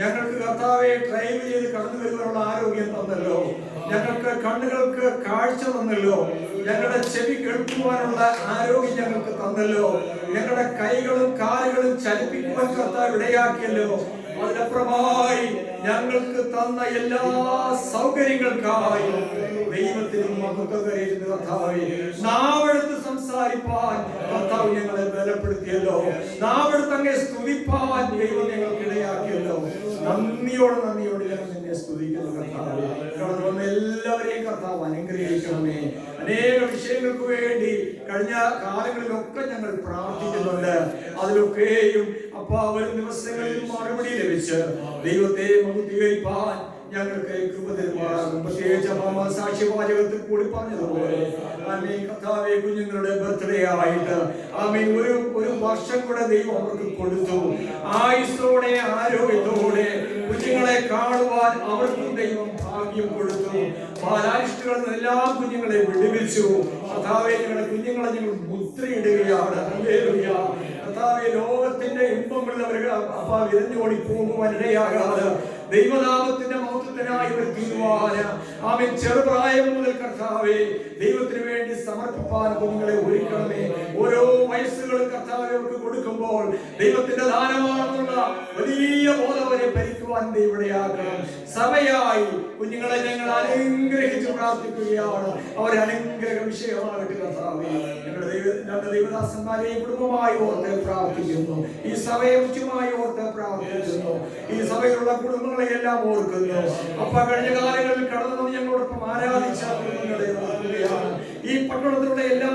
ഞങ്ങൾക്ക് കർത്താവെ ഡ്രൈവ് ചെയ്ത് കടന്നു വരുവാനുള്ള ആരോഗ്യം തന്നല്ലോ. ഞങ്ങൾക്ക് കണ്ണുകൾക്ക് കാഴ്ച തന്നല്ലോ. ഞങ്ങളുടെ ചെവി കേൾക്കുവാനുള്ള ആരോഗ്യം ഞങ്ങൾക്ക് തന്നല്ലോ. ഞങ്ങളുടെ കൈകളും കാലുകളും ചലിപ്പിക്കുവാൻ കർത്താവ് ഇടയാക്കിയല്ലോ. അതിനപ്പുറമായി ഞങ്ങൾക്ക് തന്ന എല്ലാ സൗകര്യങ്ങൾക്കായി ദൈവത്തിനും മഹത്വം കരയുന്ന കർത്താവേ, നാവെടുത്ത് സംസാരിപ്പാൻ കർത്താവ് ഞങ്ങളെ ബലപ്പെടുത്തിയല്ലോ. നാവെടുത്ത് അങ്ങേ സ്തുതിപ്പാൻ ദൈവം ഞങ്ങൾക്ക് ഇടയാക്കിയല്ലോ. നന്ദിയോട് ഞങ്ങൾ നിന്നെ സ്തുതിക്കുന്നു കർത്താവേ. കടന്നു വന്ന എല്ലാവരെയും കർത്താവ് അനുഗ്രഹിക്കണമേ. അനേക വിഷയങ്ങൾക്ക് വേണ്ടി കഴിഞ്ഞ കാലങ്ങളിലൊക്കെ ഞങ്ങൾ പ്രാർത്ഥിക്കുന്നുണ്ട്. അതിലൊക്കെയും വരും ദിവസങ്ങളിൽ മറുപടി ലഭിച്ച് ദൈവത്തെ മഹത്വീകരിപ്പാൻ ഞങ്ങൾക്ക് കൃപ തരുമാറാകും. പ്രത്യേകിച്ച് സാക്ഷ്യവാചകത്തിൽ കൂടി പറഞ്ഞതുപോലെ കർത്താവേ, കുഞ്ഞുങ്ങളുടെ ബർത്ത്ഡേ ആയിട്ട് ഒരു വർഷം കൂടെ ദൈവം അവർക്ക് കൊടുത്തു. ആയുസ്സോടെ ആരോഗ്യത്തോടെ കുഞ്ഞുങ്ങളെ കാണുവാൻ അവർക്കും ദൈവം ഭാഗ്യം കൊടുത്തു. ബാലാരിഷ്ടുകളിൽ നിന്ന് എല്ലാ കുഞ്ഞുങ്ങളെ വിടുവിച്ചു. കർത്താവേ, ഞങ്ങളുടെ കുഞ്ഞുങ്ങളെ ഞങ്ങൾ മുദ്രയിടുകയാണ്. കർത്താവേ, ലോകത്തിന്റെ ഇമ്പങ്ങളിൽ അവർ വിരഞ്ഞോടി പോകുവാൻ ഇടയാകാതെ ദൈവനാമത്തിന്റെ മഹത്വത്തിനായി ഇവർ തീരുവാന് ചെറുപ്രായം മുതൽ കർത്താവേ ദൈവത്തിന് വേണ്ടി സമർപ്പിപ്പാൻ കുഞ്ഞുങ്ങളെ ഒരുക്കണമേ. ഓരോ വയസ്സുകളും കർത്താവെ അവർക്ക് കൊടുക്കുമ്പോൾ ദൈവത്തിന്റെ ദാനമാണെന്നുള്ള വലിയ ബോധം അവരെ ഭരിക്കുവാൻ ദൈവടയാക്കണം. സഭയായി കുഞ്ഞുങ്ങളെ ഞങ്ങൾ അനുഗ്രഹിച്ച് പ്രാർത്ഥിക്കുകയാണ്. അവരെ അനുഗ്രഹ വിഷയമാകട്ടെ കർത്താവേ. ഞങ്ങളുടെ ദൈവദാസന്മാരെയും കുടുംബമായി ഓർത്ത് പ്രാർത്ഥിക്കുന്നു. ഈ സഭയെ ഉച്ചമായി ഓർത്ത് പ്രാർത്ഥിക്കുന്നു. ഈ സഭയിലുള്ള കുടുംബങ്ങളെ എല്ലാം ഓർക്കുന്നു. കഴിഞ്ഞ കാലങ്ങളിൽ കടന്നു ഞങ്ങളോടൊപ്പം ആരാധിച്ച കുടുംബങ്ങളെ ഓർക്കുകയാണ്. ഈ പട്ടണത്തിലുള്ള എല്ലാ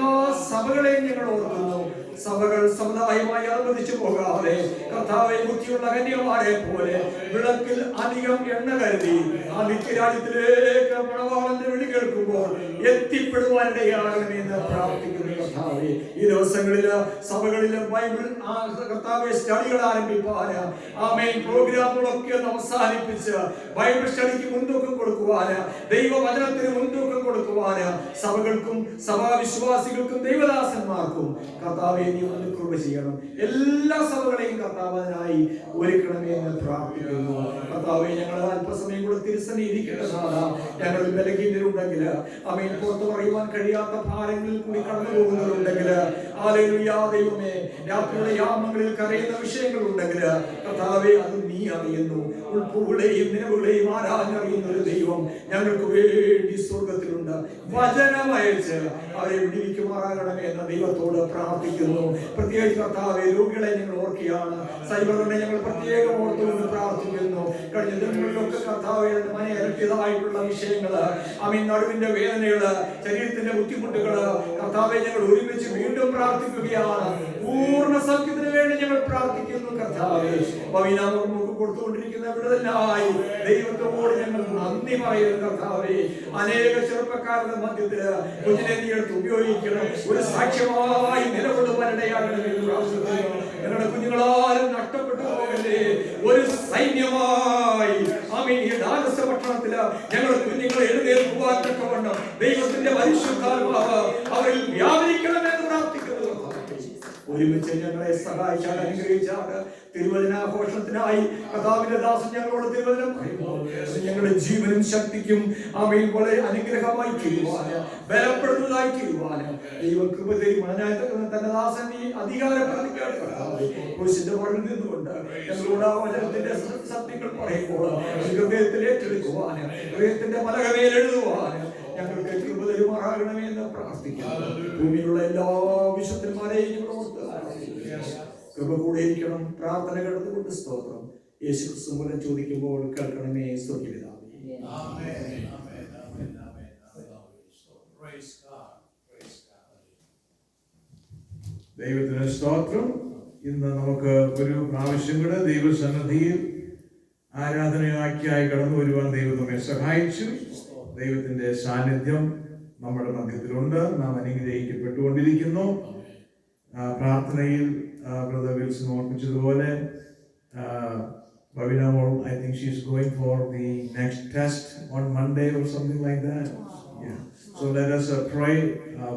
സഭകളെയും ഞങ്ങൾ ഓർക്കുന്നു. സഭകൾ സമുദായമായി അനുവദിച്ചു പോകാതെ കർത്താവെ, ബുദ്ധിയുള്ള കന്യമാരെ പോലെ വിളക്കിൽ അധികം എണ്ണ കരുതി ആ നിത്യരാജ്യത്തിലേക്ക് മണവാളന്റെ വിളി കേൾക്കുമ്പോൾ എത്തിപ്പെടുവാനിടയാകണമെന്ന് പ്രാർത്ഥിക്കുന്നു കർത്താവെ. ഈ ദിവസങ്ങളില് സഭകളില് ബൈബിൾ കർത്താവെ സ്റ്റഡികൾ ആരംഭിപ്പാന് പ്രോഗ്രാമുകളൊക്കെ ഒന്ന് അവസാനിപ്പിച്ച് ബൈബിൾ സ്റ്റഡിക്ക് മുൻതൂക്കം കൊടുക്കുവാന്, ദൈവവചനത്തിന് മുൻതൂക്കം കൊടുക്കുവാന് സഭകൾക്കും സഭാവിശ്വാസികൾക്കും ദൈവദാസന്മാർക്കും കർത്താവെ നീ ഒന്ന് കൃപ ചെയ്യണം. എല്ലാ സഭകളെയും കർത്താവ് അതിനായി ഒരുക്കണമേ എന്ന് പ്രാർത്ഥിക്കുന്നു. കർത്താവെ, ഞങ്ങൾ അല്പസമയം കൂടെ തിരുസന്നിധിയിരിക്കേണ്ടതാണ്. ഞങ്ങൾ ബലഹീനരുണ്ടെങ്കിൽ പുറത്തു പറയുവാൻ കഴിയാത്ത ഭാരങ്ങളിൽ കൂടി കടന്നു പോകുന്നവരുണ്ടെങ്കിൽ ദൈവമേ, രാത്രിയുടെ യാമങ്ങളിൽ കരയുന്ന വിഷയങ്ങളുണ്ടെങ്കിൽ കർത്താവെ, അത് നീ അറിയുന്നു. ഉൾപ്പുകളെയും നിലവുകളെയും ആരാഞ്ഞറിയുന്ന ഒരു ദൈവം ഞങ്ങൾക്ക് വേണ്ടി സ്വർഗത്തിലുണ്ട്. വചനമയച്ച് അവരെ വിടിവിക്കുമാറാകണമേ എന്ന ദൈവത്തോട് പ്രാർത്ഥിക്കുന്നു. പ്രത്യേകിച്ച് കർത്താവെ, രോഗികളെ ഞങ്ങൾ ഓർക്കുകയാണ്. സൈബറിനെ ഞങ്ങൾ പ്രത്യേകം ഓർത്തുകൊണ്ട് പ്രാർത്ഥിക്കുന്നു. കഴിഞ്ഞ ദിനങ്ങളിലൊക്കെ കർത്താവെ മനയരട്ടിയതായിട്ടുള്ള വിഷയങ്ങള്, നടുവിന്റെ വേദനകള്, ശരീരത്തിന്റെ ബുദ്ധിമുട്ടുകള് കർത്താവെ ഞങ്ങൾ ഒരുമിച്ച് വീണ്ടും പ്രാർത്ഥിക്കുകയാണ്. പൂർണ്ണ സൗഖ്യത്തിന് വേണ്ടി ഞങ്ങൾ പ്രാർത്ഥിക്കുന്നു കർത്താവെ. നമുക്ക് കൊടുത്തുകൊണ്ടിരിക്കുന്ന വിടുതലിനായി ദൈവത്തോട് ഞങ്ങൾ നന്ദി പറയുന്നു കർത്താവെ. അനേക ചെറുപ്പക്കാരുടെ മധ്യത്തില് കുഞ്ഞിനെ നീ എടുത്ത് ഉപയോഗിക്കണം. ഒരു സാക്ഷ്യമായി നിലകൊള്ളുവാനിടയാകണമെന്ന് പ്രാർത്ഥിക്കുന്നു. ഞങ്ങളുടെ കുഞ്ഞുങ്ങളാരും നഷ്ടപ്പെട്ടു പോകല്ലേ. ഒരു സൈന്യമായി ഡാലസ് പട്ടണത്തില് ഞങ്ങളുടെ കുഞ്ഞുങ്ങളെ എഴുന്നേൽക്കുവാൻ തക്കവണ്ണം ദൈവത്തിന്റെ പരിശുദ്ധാത്മാവ് അവരിൽ വ്യാപരിക്കണമെന്ന് പ്രാർത്ഥിക്കുന്നു. ഒരുമിച്ച് ഞങ്ങളെ സഹായിച്ചാൽ അനുഗ്രഹിച്ചാണ് തിരുവചനാഘോഷത്തിനായി കർത്താവിന്റെ ദാസൻ ഞങ്ങളോട് തിരുവചനം പറയുമ്പോൾ ഞങ്ങളുടെ ജീവനും ശക്തിക്കും വളരെ അനുഗ്രഹമായി തീരുവാന്, ബലപ്പെടുന്നതായി തീരുവാന് ദൈവം കൃപ തരുവാനായി തന്റെ ദാസൻ ഈ അധികാരപ്രതിജ്ഞയാണ് കർത്താവേ. ക്രൂശിന്റെ പുറകിൽ നിന്നുകൊണ്ട് ഞങ്ങളോട് ആ വചനത്തിന്റെ സത്യങ്ങൾ പറയുമ്പോൾ ഹൃദയത്തിൽ ഏറ്റെടുക്കുവാന്, ഹൃദയത്തിന്റെ പലകമേൽ എഴുതുവാന് ഞങ്ങൾക്ക് കൃപ തരുമാറാകണമേ എന്ന് പ്രാർത്ഥിക്കുന്നു. ഭൂമിയിലുള്ള എല്ലാ വിശുദ്ധന്മാരെയും കൃപ കൂടെയിരിക്കണം. പ്രാർത്ഥന കേട്ടതുകൊണ്ട് സ്തോത്രം. യേശുക്രിസ്തു മൂലം ചോദിക്കുമ്പോൾ കേൾക്കണമേ സ്വർഗ്ഗപിതാവേ. Amen. Amen. Amen. Amen. So praise God. Praise God. ദൈവത്തിന് സ്തോത്രം. ഇന്ന് നമുക്ക് ഒരു പ്രാവശ്യം കൂടെ ദൈവസന്നിധിയിൽ ആരാധനയാക്കിയായി കടന്നു വരുവാൻ ദൈവം നമ്മെ സഹായിച്ചു. ദൈവത്തിന്റെ സാന്നിധ്യം നമ്മുടെ മധ്യത്തിലുണ്ട്. നാം അനുഗ്രഹിക്കപ്പെട്ടുകൊണ്ടിരിക്കുന്നു. പ്രാർത്ഥനയിൽ ബ്രദർ വിൽസൺ ഓർപ്പിച്ചതുപോലെ Bhavina Moul, I think she's going for the next test on Monday or something like that. Yeah. So let us pray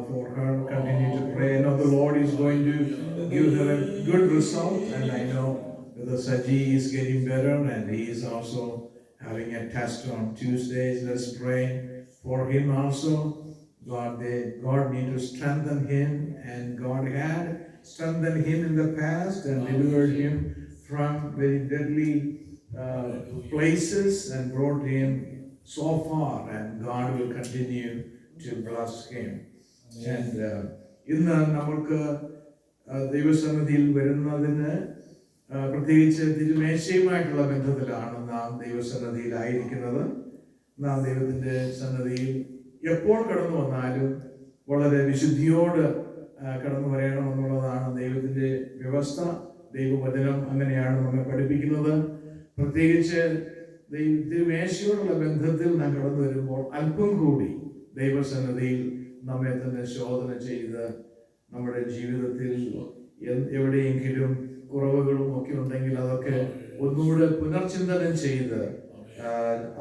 for her. Continue to pray. I know the Lord is going to give her a good result, and I know that Saji is getting better, and he is also having a test on Tuesdays. Let's pray for him also. God need to strengthen him, and God had strengthened him in the past and delivered him from very deadly places and brought him so far, and God will continue to bless him. And ഇന്ന് നമുക്ക് ദൈവസന്നിധിയിൽ വരുന്നതിന് പ്രത്യേകിച്ച് തിരുമേശയുമായിട്ടുള്ള ബന്ധത്തിലാണ് നാം ദൈവസന്നിധിയിലായിരിക്കുന്നത്. നാം ദൈവത്തിന്റെ സന്നിധിയിൽ എപ്പോൾ കടന്നു വന്നാലും വളരെ വിശുദ്ധിയോട് കടന്നു വരണമെന്നുള്ളതാണ് ദൈവത്തിന്റെ വ്യവസ്ഥ. ദൈവവചനം അങ്ങനെയാണ് നമ്മെ പഠിപ്പിക്കുന്നത്. പ്രത്യേകിച്ച് തിരുമേശയോടുള്ള ബന്ധത്തിൽ നാം കടന്നു വരുമ്പോൾ അല്പം കൂടി ദൈവസന്നിധിയിൽ നമ്മെ തന്നെ ശോധന ചെയ്ത് നമ്മുടെ ജീവിതത്തിൽ എവിടെയെങ്കിലും കുറവുകളും ഒക്കെ ഉണ്ടെങ്കിൽ അതൊക്കെ ഒന്നുകൂടെ പുനർചിന്തനം ചെയ്ത്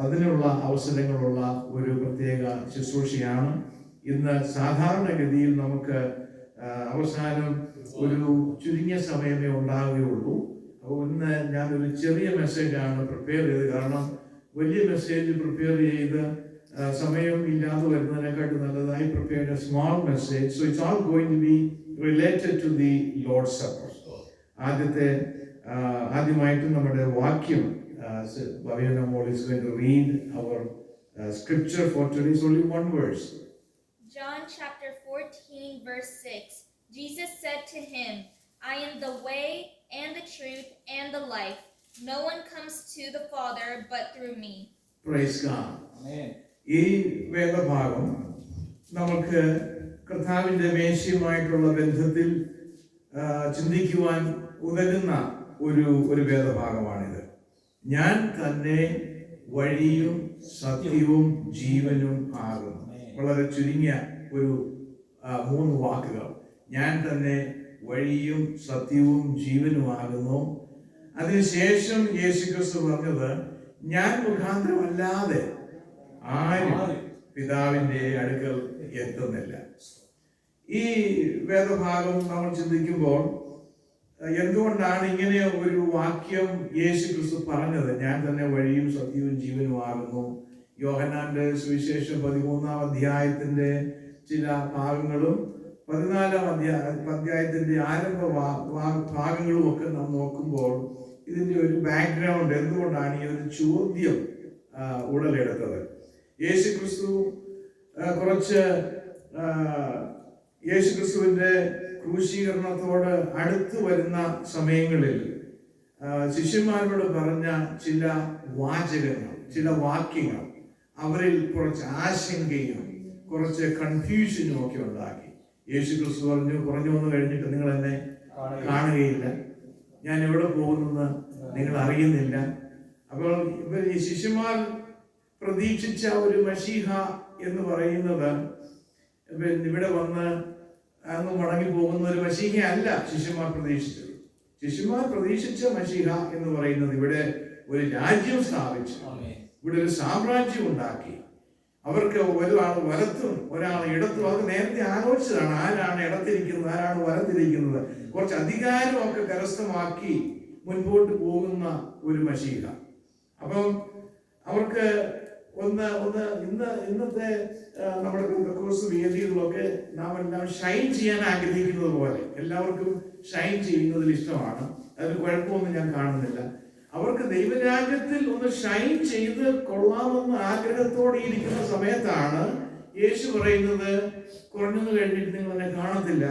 അതിനുള്ള അവസരങ്ങളുള്ള ഒരു പ്രത്യേക ശുശ്രൂഷയാണ് ഇന്ന്. സാധാരണഗതിയിൽ നമുക്ക് അവസാനം ഒരു ചുരുങ്ങിയ സമയമേ ഉണ്ടാവുകയുള്ളൂ. അപ്പോൾ ഇന്ന് ഞാനൊരു ചെറിയ മെസ്സേജാണ് പ്രിപ്പയർ ചെയ്തത്. കാരണം വലിയ മെസ്സേജ് പ്രിപ്പയർ ചെയ്ത് സമയം ഇല്ലാതെ വരുന്നതിനെക്കാട്ടും നല്ലതായി prepared a small message. So it's all going to be related to the Lord's Supper. ആദ്യമായിട്ട് നമ്മുടെ വാക്യം Bhavina Moul is going to read our scripture for today. It's only one verse. John chapter 14 verse 6. Jesus said to him, I am the way and the truth and the life. No one comes to the Father but through me. Praise God. Amen. ഈ വേദഭാഗം നമുക്ക് കർത്താവിന്റെ മേശയുമായിട്ടുള്ള ബന്ധത്തിൽ ചിന്തിക്കുവാൻ ഉതകുന്ന ഒരു വേദഭാഗമാണിത്. ഞാൻ തന്നെ വഴിയും സത്യവും ജീവനും ആകുന്നു. വളരെ ചുരുങ്ങിയ ഒരു 3 വാക്കുകൾ. ഞാൻ തന്നെ വഴിയും സത്യവും ജീവനുമാകുന്നു. അതിനുശേഷം യേശുക്രിസ്തു പറഞ്ഞത്, ഞാൻ മുഖാന്തരമല്ലാതെ ആരും പിതാവിന്റെ അടുക്കൽ എത്തുന്നില്ല. ഈ വേദഭാഗം നമ്മൾ ചിന്തിക്കുമ്പോൾ എന്തുകൊണ്ടാണ് ഇങ്ങനെ ഒരു വാക്യം യേശുക്രിസ്തു പറഞ്ഞത്? ഞാൻ തന്നെ വഴിയും സത്യവും ജീവനുമാകുന്നു. യോഹന്നാന്റെ സുവിശേഷം 13-ാം അധ്യായത്തിന്റെ ചില ഭാഗങ്ങളും 14-ാം അധ്യായത്തിന്റെ ആരംഭ ഭാഗങ്ങളും ഒക്കെ നാം നോക്കുമ്പോൾ ഇതിന്റെ ഒരു ബാക്ക്ഗ്രൗണ്ട് എന്തുകൊണ്ടാണ് ഈ ഒരു ചോദ്യം ഉടലെടുത്തത്? യേശുക്രിസ്തുവിന്റെ ക്രൂശീകരണത്തോട് അടുത്ത് വരുന്ന സമയങ്ങളിൽ ശിഷ്യന്മാരോട് പറഞ്ഞ ചില വാചകങ്ങൾ, ചില വാക്യങ്ങൾ അവരിൽ കുറച്ച് ആശങ്കയും കുറച്ച് കൺഫ്യൂഷനും ഒക്കെ ഉണ്ടാക്കി. യേശുക്രിസ്തു കുറഞ്ഞു വന്നു കഴിഞ്ഞിട്ട് നിങ്ങൾ എന്നെ കാണുകയില്ല, ഞാൻ എവിടെ പോകുന്നെന്ന് നിങ്ങൾ അറിയുന്നില്ല. അപ്പോൾ ഈ ശിഷ്യന്മാർ പ്രതീക്ഷിച്ച ഒരു മശീഹ എന്ന് പറയുന്നത് ഇവിടെ വന്ന് അങ്ങ് മടങ്ങി പോകുന്ന ഒരു മശീഹ അല്ല ശിഷ്യന്മാർ പ്രതീക്ഷിച്ചത്. ശിഷ്യന്മാർ പ്രതീക്ഷിച്ച മശീഹ എന്ന് പറയുന്നത് ഇവിടെ ഒരു രാജ്യം സ്ഥാപിച്ചു, ഇവിടെ ഒരു സാമ്രാജ്യം ഉണ്ടാക്കി, അവർക്ക് ഒരാൾ വലത്തും ഒരാൾ ഇടത്തും. അത് നേരത്തെ ആലോചിച്ചതാണ്, ആരാണ് ഇടത്തിരിക്കുന്നത്, ആരാണ് വലത്തിരിക്കുന്നത്. കുറച്ച് അധികാരമൊക്കെ കരസ്ഥമാക്കി മുൻപോട്ട് പോകുന്ന ഒരു മശീഹ. അപ്പം അവർക്ക് ഇന്നത്തെ നമ്മുടെ പെന്തക്കോസ്ത് വേദികളിലൊക്കെ നാം എല്ലാം ഷൈൻ ചെയ്യാൻ ആഗ്രഹിക്കുന്നത് പോലെ എല്ലാവർക്കും ഷൈൻ ചെയ്യുന്നതിൽ ഇഷ്ടമാണ്. അതിന് കുഴപ്പമൊന്നും ഞാൻ കാണുന്നില്ല. അവർക്ക് ദൈവരാജ്യത്തിൽ ഒന്ന് ഷൈൻ ചെയ്ത് കൊള്ളാമെന്ന് ആഗ്രഹത്തോടെ ഇരിക്കുന്ന സമയത്താണ് യേശു പറയുന്നത്, കുറഞ്ഞു കഴിഞ്ഞിട്ട് നിങ്ങൾ എന്നെ കാണത്തില്ല,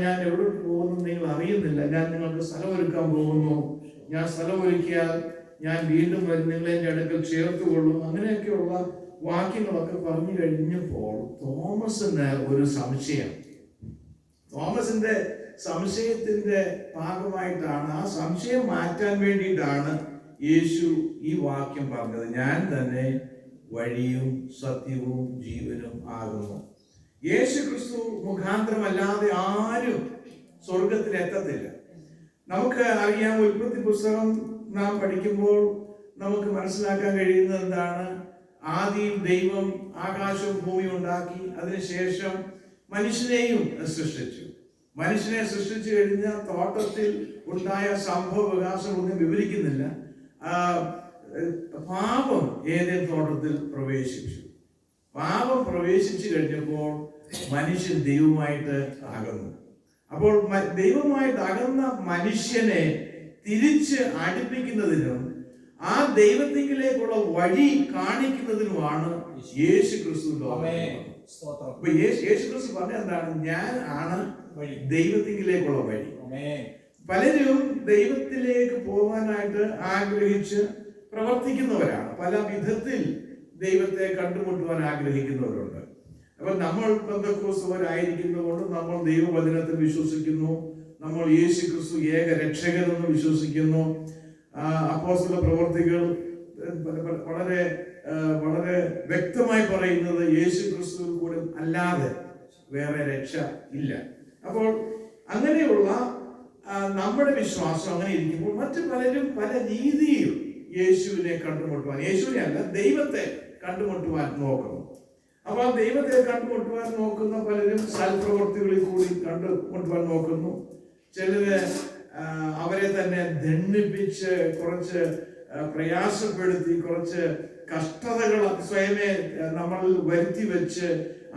ഞാൻ എവിടെ പോകുന്നു നിങ്ങൾ അറിയുന്നില്ല, ഞാൻ നിങ്ങൾക്ക് സ്ഥലമൊരുക്കാൻ പോകുന്നു, ഞാൻ സ്ഥലമൊരുക്കിയാൽ ഞാൻ വീണ്ടും വരും, നിങ്ങളെ എൻ്റെ അടുക്കൽ ചേർത്തുകൊള്ളും, അങ്ങനെയൊക്കെയുള്ള വാക്യങ്ങളൊക്കെ പറഞ്ഞു കഴിഞ്ഞപ്പോൾ തോമസിന് ഒരു സംശയം. തോമസിന്റെ സംശയത്തിന്റെ ഭാഗമായിട്ടാണ്, ആ സംശയം മാറ്റാൻ വേണ്ടിയിട്ടാണ് യേശു ഈ വാക്യം പറഞ്ഞത്, ഞാൻ തന്നെ വഴിയും സത്യവും ജീവനും ആകുന്നു. യേശു ക്രിസ്തു മുഖാന്തരമല്ലാതെ ആരും സ്വർഗത്തിൽ എത്തത്തില്ല. നമുക്ക് അറിയാം, ഉൽപ്പത്തി പുസ്തകം നാം പഠിക്കുമ്പോൾ നമുക്ക് മനസ്സിലാക്കാൻ കഴിയുന്നത് എന്താണ്? ആദിയിൽ ദൈവം ആകാശവും ഭൂമിയും ഉണ്ടാക്കി, അതിനുശേഷം മനുഷ്യനെയും സൃഷ്ടിച്ചു. മനുഷ്യനെ സൃഷ്ടിച്ചു കഴിഞ്ഞ തോട്ടത്തിൽ ഉണ്ടായ സംഭവ വികാസങ്ങളൊന്നും വിവരിക്കുന്നില്ല. പാപം ഏതേൻ തോട്ടത്തിൽ പ്രവേശിച്ചു. പാപം പ്രവേശിച്ചു കഴിഞ്ഞപ്പോൾ മനുഷ്യൻ ദൈവമായിട്ട് അകന്നു. അപ്പോൾ ദൈവമായിട്ട് അകന്ന മനുഷ്യനെ തിരിച്ച് അടുപ്പിക്കുന്നതിനും ആ ദൈവത്തിലേക്കുള്ള വഴി കാണിക്കുന്നതിനുമാണ് യേശു ക്രിസ്തു. അപ്പൊ യേശു ക്രിസ്തു പറഞ്ഞ എന്താണ്? ഞാൻ ആണ് ദൈവത്തിലേക്കുള്ള വഴി. പലരും ദൈവത്തിലേക്ക് പോകാനായിട്ട് ആഗ്രഹിച്ച് പ്രവർത്തിക്കുന്നവരാണ്. പല വിധത്തിൽ ദൈവത്തെ കണ്ടുമുട്ടുവാൻ ആഗ്രഹിക്കുന്നവരുണ്ട്. അപ്പൊ നമ്മൾ പെന്തക്കോസ്തുകാരായിരിക്കുന്നതുകൊണ്ട് നമ്മൾ ദൈവവചനത്തിൽ വിശ്വസിക്കുന്നു, നമ്മൾ യേശു ക്രിസ്തു ഏക രക്ഷകനെന്ന് വിശ്വസിക്കുന്നു. അപ്പോസ്തല പ്രവർത്തികൾ വളരെ വളരെ വ്യക്തമായി പറയുന്നത് യേശു ക്രിസ്തുവിൽ കൂടെ അല്ലാതെ വേറെ രക്ഷ ഇല്ല. അപ്പോൾ അങ്ങനെയുള്ള നമ്മുടെ വിശ്വാസം അങ്ങനെ ഇരിക്കുമ്പോൾ മറ്റു പലരും പല രീതിയിൽ യേശുവിനെ കണ്ടുമുട്ടുവാൻ, യേശുവിനെ അല്ല ദൈവത്തെ കണ്ടുമുട്ടുവാൻ നോക്കുന്നു. അപ്പൊ ആ ദൈവത്തെ കണ്ടുമുട്ടുവാൻ നോക്കുന്ന പലരും സൽപ്രവർത്തികളിൽ കൂടി കണ്ടുമുട്ടുവാൻ നോക്കുന്നു. ചിലര് അവരെ തന്നെ ദണ്ഡിപ്പിച്ച് കുറച്ച് പ്രയാസപ്പെടുത്തി കുറച്ച് കഷ്ടതകൾ സ്വയമേ നമ്മൾ വരുത്തി വെച്ച്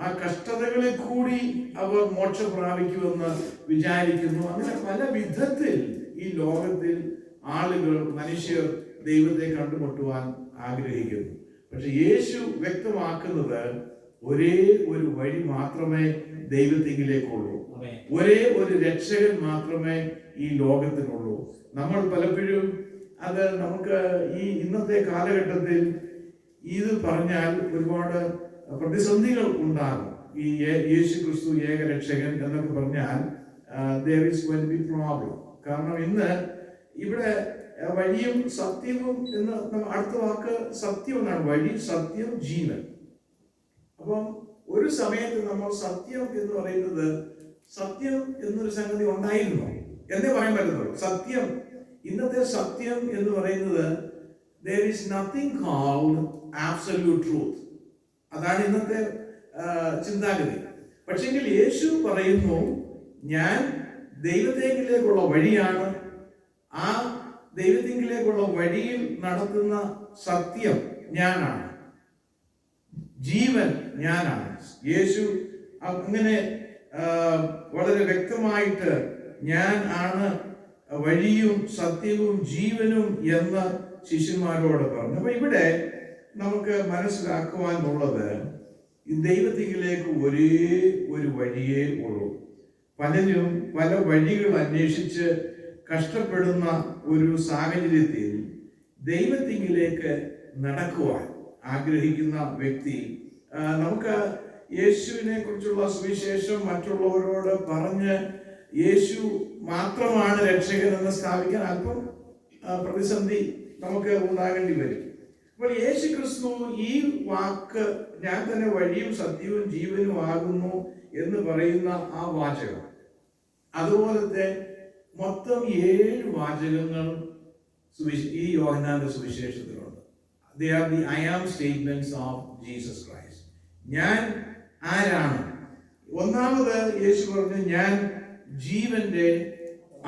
ആ കഷ്ടതകളിൽ കൂടി അവർ മോക്ഷം പ്രാപിക്കുമെന്ന് വിചാരിക്കുന്നു. അങ്ങനെ പല വിധത്തിൽ ഈ ലോകത്തിൽ ആളുകൾ, മനുഷ്യർ ദൈവത്തെ കണ്ടുമുട്ടുവാൻ ആഗ്രഹിക്കുന്നു. പക്ഷെ യേശു വ്യക്തമാക്കുന്നത് ഒരേ ഒരു വഴി മാത്രമേ ദൈവത്തിലേക്കുള്ളൂ, ഒരേ ഒരു രക്ഷകൻ മാത്രമേ ഈ ലോകത്തിനുള്ളൂ. നമ്മൾ പലപ്പോഴും അത് നമുക്ക് ഈ ഇന്നത്തെ കാലഘട്ടത്തിൽ ഇത് പറഞ്ഞാൽ ഒരുപാട് പ്രതിസന്ധികൾ ഉണ്ടാകും. ഈ യേശു ക്രിസ്തു ഏക രക്ഷകൻ എന്നൊക്കെ പറഞ്ഞാൽ there is going to be problem. കാരണം ഇന്ന് ഇവിടെ വഴിയും സത്യവും എന്ന് അടുത്ത വാക്ക് സത്യം എന്നാണ്. വഴി, സത്യം, ജീവൻ. അപ്പം ഒരു സമയത്ത് നമ്മൾ സത്യം എന്ന് പറയുന്നത്, സത്യം എന്നൊരു സംഗതി ഉണ്ടായിരുന്നു എന്നേ പറയാൻ പറ്റുന്നുള്ളൂ. സത്യം, ഇന്നത്തെ സത്യം എന്ന് പറയുന്നത് there is nothing called absolute truth. അതാണ് ഇന്നത്തെ ചിന്താഗതി. പക്ഷെങ്കിൽ യേശു പറയുന്നു, ഞാൻ ദൈവത്തിലേക്കുള്ള വഴിയാണ്, ആ ദൈവത്തിലേക്കുള്ള വഴിയിൽ നടത്തുന്ന സത്യം ഞാനാണ്, ജീവൻ ഞാനാണ്. യേശു അങ്ങനെ വളരെ വ്യക്തമായിട്ട് ഞാൻ ആണ് വഴിയും സത്യവും ജീവനും എന്ന് ശിഷ്യന്മാരോട് പറഞ്ഞു. അപ്പൊ ഇവിടെ നമുക്ക് മനസ്സിലാക്കുവാനുള്ളത്, ദൈവത്തിലേക്ക് ഒരേ ഒരു വഴിയേ ഉള്ളൂ. പലരും പല വഴികൾ അന്വേഷിച്ച് കഷ്ടപ്പെടുന്ന ഒരു സാഹചര്യത്തിൽ ദൈവത്തിലേക്ക് നടക്കുവാൻ ആഗ്രഹിക്കുന്ന വ്യക്തി, നമുക്ക് യേശുവിനെ കുറിച്ചുള്ള സുവിശേഷം മറ്റുള്ളവരോട് പറഞ്ഞ് യേശു മാത്രമാണ് രക്ഷകൻ എന്ന് സ്ഥാപിക്കാൻ അല്പം പ്രതിസന്ധി നമുക്ക് ഉണ്ടാകേണ്ടി വരും. അപ്പോൾ യേശു ക്രിസ്തു ഈ വാക്ക്, ഞാൻ തന്നെ വഴിയും സത്യവും ജീവനും ആകുന്നു എന്ന് പറയുന്ന ആ വാചകം, അതുപോലത്തെ മൊത്തം 7 വാചകങ്ങൾ ഈ യോഹന്നാന്റെ സുവിശേഷത്തിലുണ്ട്. They are the I am statements of Jesus Christ. ഞാൻ ആരാണ്? ഒന്നാമത് യേശു പറഞ്ഞു, ഞാൻ ജീവന്റെ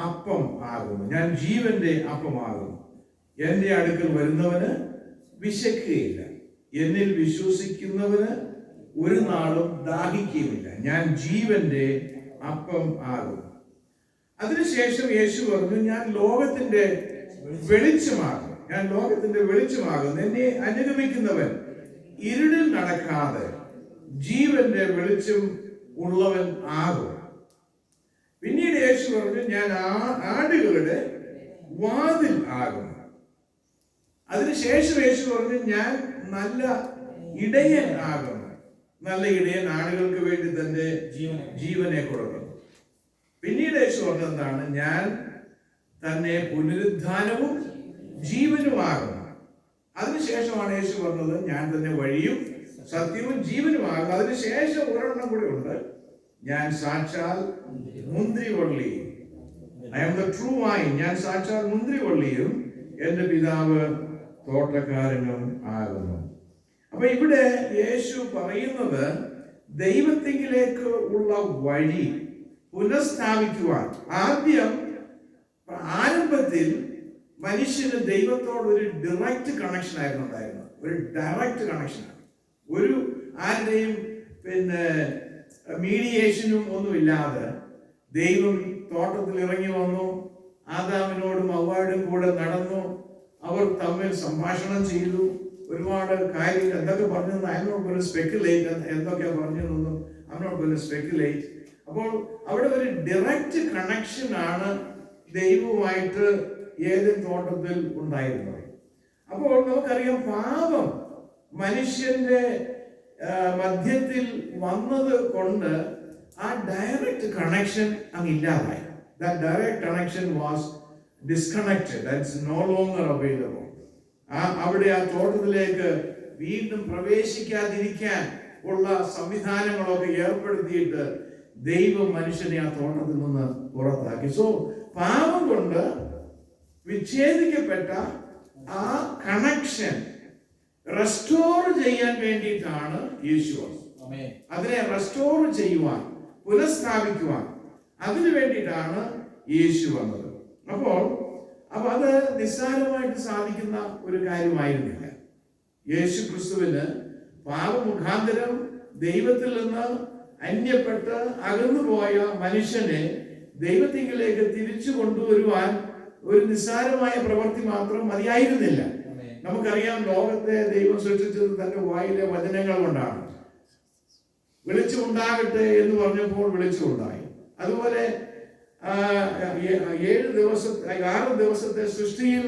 അപ്പം ആകുന്നു, ഞാൻ ജീവന്റെ അപ്പമാകുന്നു. എന്റെ അടുക്കൽ വരുന്നവന് വിശക്കുകയില്ല, എന്നിൽ വിശ്വസിക്കുന്നവന് ഒരു നാളും ദാഹിക്കുകയുമില്ല, ഞാൻ ജീവന്റെ അപ്പം ആകുന്നു. അതിനുശേഷം യേശു പറഞ്ഞു, ഞാൻ ലോകത്തിന്റെ വെളിച്ചമാകും, ഞാൻ ലോകത്തിന്റെ വെളിച്ചമാകുന്നു. എന്നെ അനുഗമിക്കുന്നവൻ ഇരുളിൽ നടക്കാതെ ജീവന്റെ വെളിച്ചം ഉള്ളവൻ ആകും. പിന്നീട് യേശു പറഞ്ഞു, ഞാൻ ആടുകളുടെ വാതിൽ ആകുന്നു. അതിനുശേഷം യേശു പറഞ്ഞു, ഞാൻ നല്ല ഇടയൻ ആകുന്നു. നല്ല ഇടയൻ ആളുകൾക്ക് വേണ്ടി തന്റെ ജീവനെ കൊടുക്കുന്നു. പിന്നീട് യേശു പറഞ്ഞത് എന്താണ്? ഞാൻ തന്നെ പുനരുദ്ധാനവും ജീവനുമാകുന്നു. അതിനുശേഷമാണ് യേശു പറഞ്ഞത്, ഞാൻ തന്നെ വഴിയും സത്യവും ജീവനുമാകുന്നു. അതിനുശേഷം ഒരെണ്ണം കൂടെ ഉണ്ട്, ഞാൻ സാക്ഷാൽ മുന്തിരിവള്ളി. I am the true vine. ഞാൻ സാക്ഷാൽ മുന്തിരിവള്ളിയും എന്റെ പിതാവ് തോട്ടക്കാരനും ആകുന്നു. അപ്പൊ ഇവിടെ യേശു പറയുന്നത് ദൈവത്തിങ്കിലേക്ക് ഉള്ള വഴി പുനഃസ്ഥാപിക്കുവാൻ ആരംഭത്തിൽ മനുഷ്യന് ദൈവത്തോട് ഒരു ഡയറക്റ്റ് കണക്ഷൻ ആയിരുന്നു ഉണ്ടായിരുന്നത്. ഒരു ഡയറക്റ്റ് കണക്ഷനാണ്. ഒരു ആരുടെയും മീഡിയേഷനും ഒന്നുമില്ലാതെ ദൈവം തോട്ടത്തിൽ ഇറങ്ങി വന്നു, ആദാമിനോടും ഹവ്വായോടും കൂടെ നടന്നു. അവർ തമ്മിൽ സംഭാഷണം ചെയ്തു. ഒരുപാട് കാര്യങ്ങൾ എന്തൊക്കെ പറഞ്ഞു, I'm not going to speculate. എന്തൊക്കെയാ പറഞ്ഞതെന്നൊന്നും I'm not going to speculate. അപ്പോൾ അവിടെ ഒരു ഡയറക്റ്റ് കണക്ഷൻ ആണ് ദൈവവുമായിട്ട് ഏദൻ തോട്ടത്തിൽ ഉണ്ടായിരുന്നത്. അപ്പോൾ നമുക്കറിയാം, പാപം മനുഷ്യന്റെ മധ്യത്തിൽ വന്നത് കൊണ്ട് ആ ഡയറക്റ്റ് കണക്ഷൻ അങ്ങ് ഇല്ലാതായി. That direct connection was disconnected. That's no longer available. അവിടെ ആ തോട്ടത്തിലേക്ക് വീണ്ടും പ്രവേശിക്കാതിരിക്കാൻ ഉള്ള സംവിധാനങ്ങളൊക്കെ ഏർപ്പെടുത്തിയിട്ട് ദൈവം മനുഷ്യനെ ആ തോട്ടത്തിൽ നിന്ന് പുറത്താക്കി. സോ പാപം കൊണ്ട് വിച്ഛേദിക്കപ്പെട്ട ആ കണക്ഷൻ റെസ്റ്റോർ ചെയ്യാൻ വേണ്ടിയിട്ടാണ് യേശു വന്നത്. അതിനെ റെസ്റ്റോർ ചെയ്യുവാൻ, പുനഃസ്ഥാപിക്കുവാൻ, അതിനു വേണ്ടിയിട്ടാണ് യേശു വന്നത്. അപ്പോൾ അത് നിസ്സാരമായിട്ട് സാധിക്കുന്ന ഒരു കാര്യമായിരുന്നില്ല. യേശു ക്രിസ്തുവിന് പാപമുഖാന്തരം ദൈവത്തിൽ നിന്ന് അന്യപ്പെട്ട് അകന്നുപോയ മനുഷ്യനെ ദൈവത്തിങ്കിലേക്ക് തിരിച്ചു കൊണ്ടുവരുവാൻ ഒരു നിസ്സാരമായ പ്രവൃത്തി മാത്രം മതിയായിരുന്നില്ല. നമുക്കറിയാം, ലോകത്തെ ദൈവം സൃഷ്ടിച്ചത് തന്റെ വായിലെ വചനങ്ങൾ കൊണ്ടാണ്. വെളിച്ചമുണ്ടാകട്ടെ എന്ന് പറഞ്ഞപ്പോൾ വെളിച്ചമുണ്ടായി. അതുപോലെ 6 ദിവസത്തെ സൃഷ്ടിയിൽ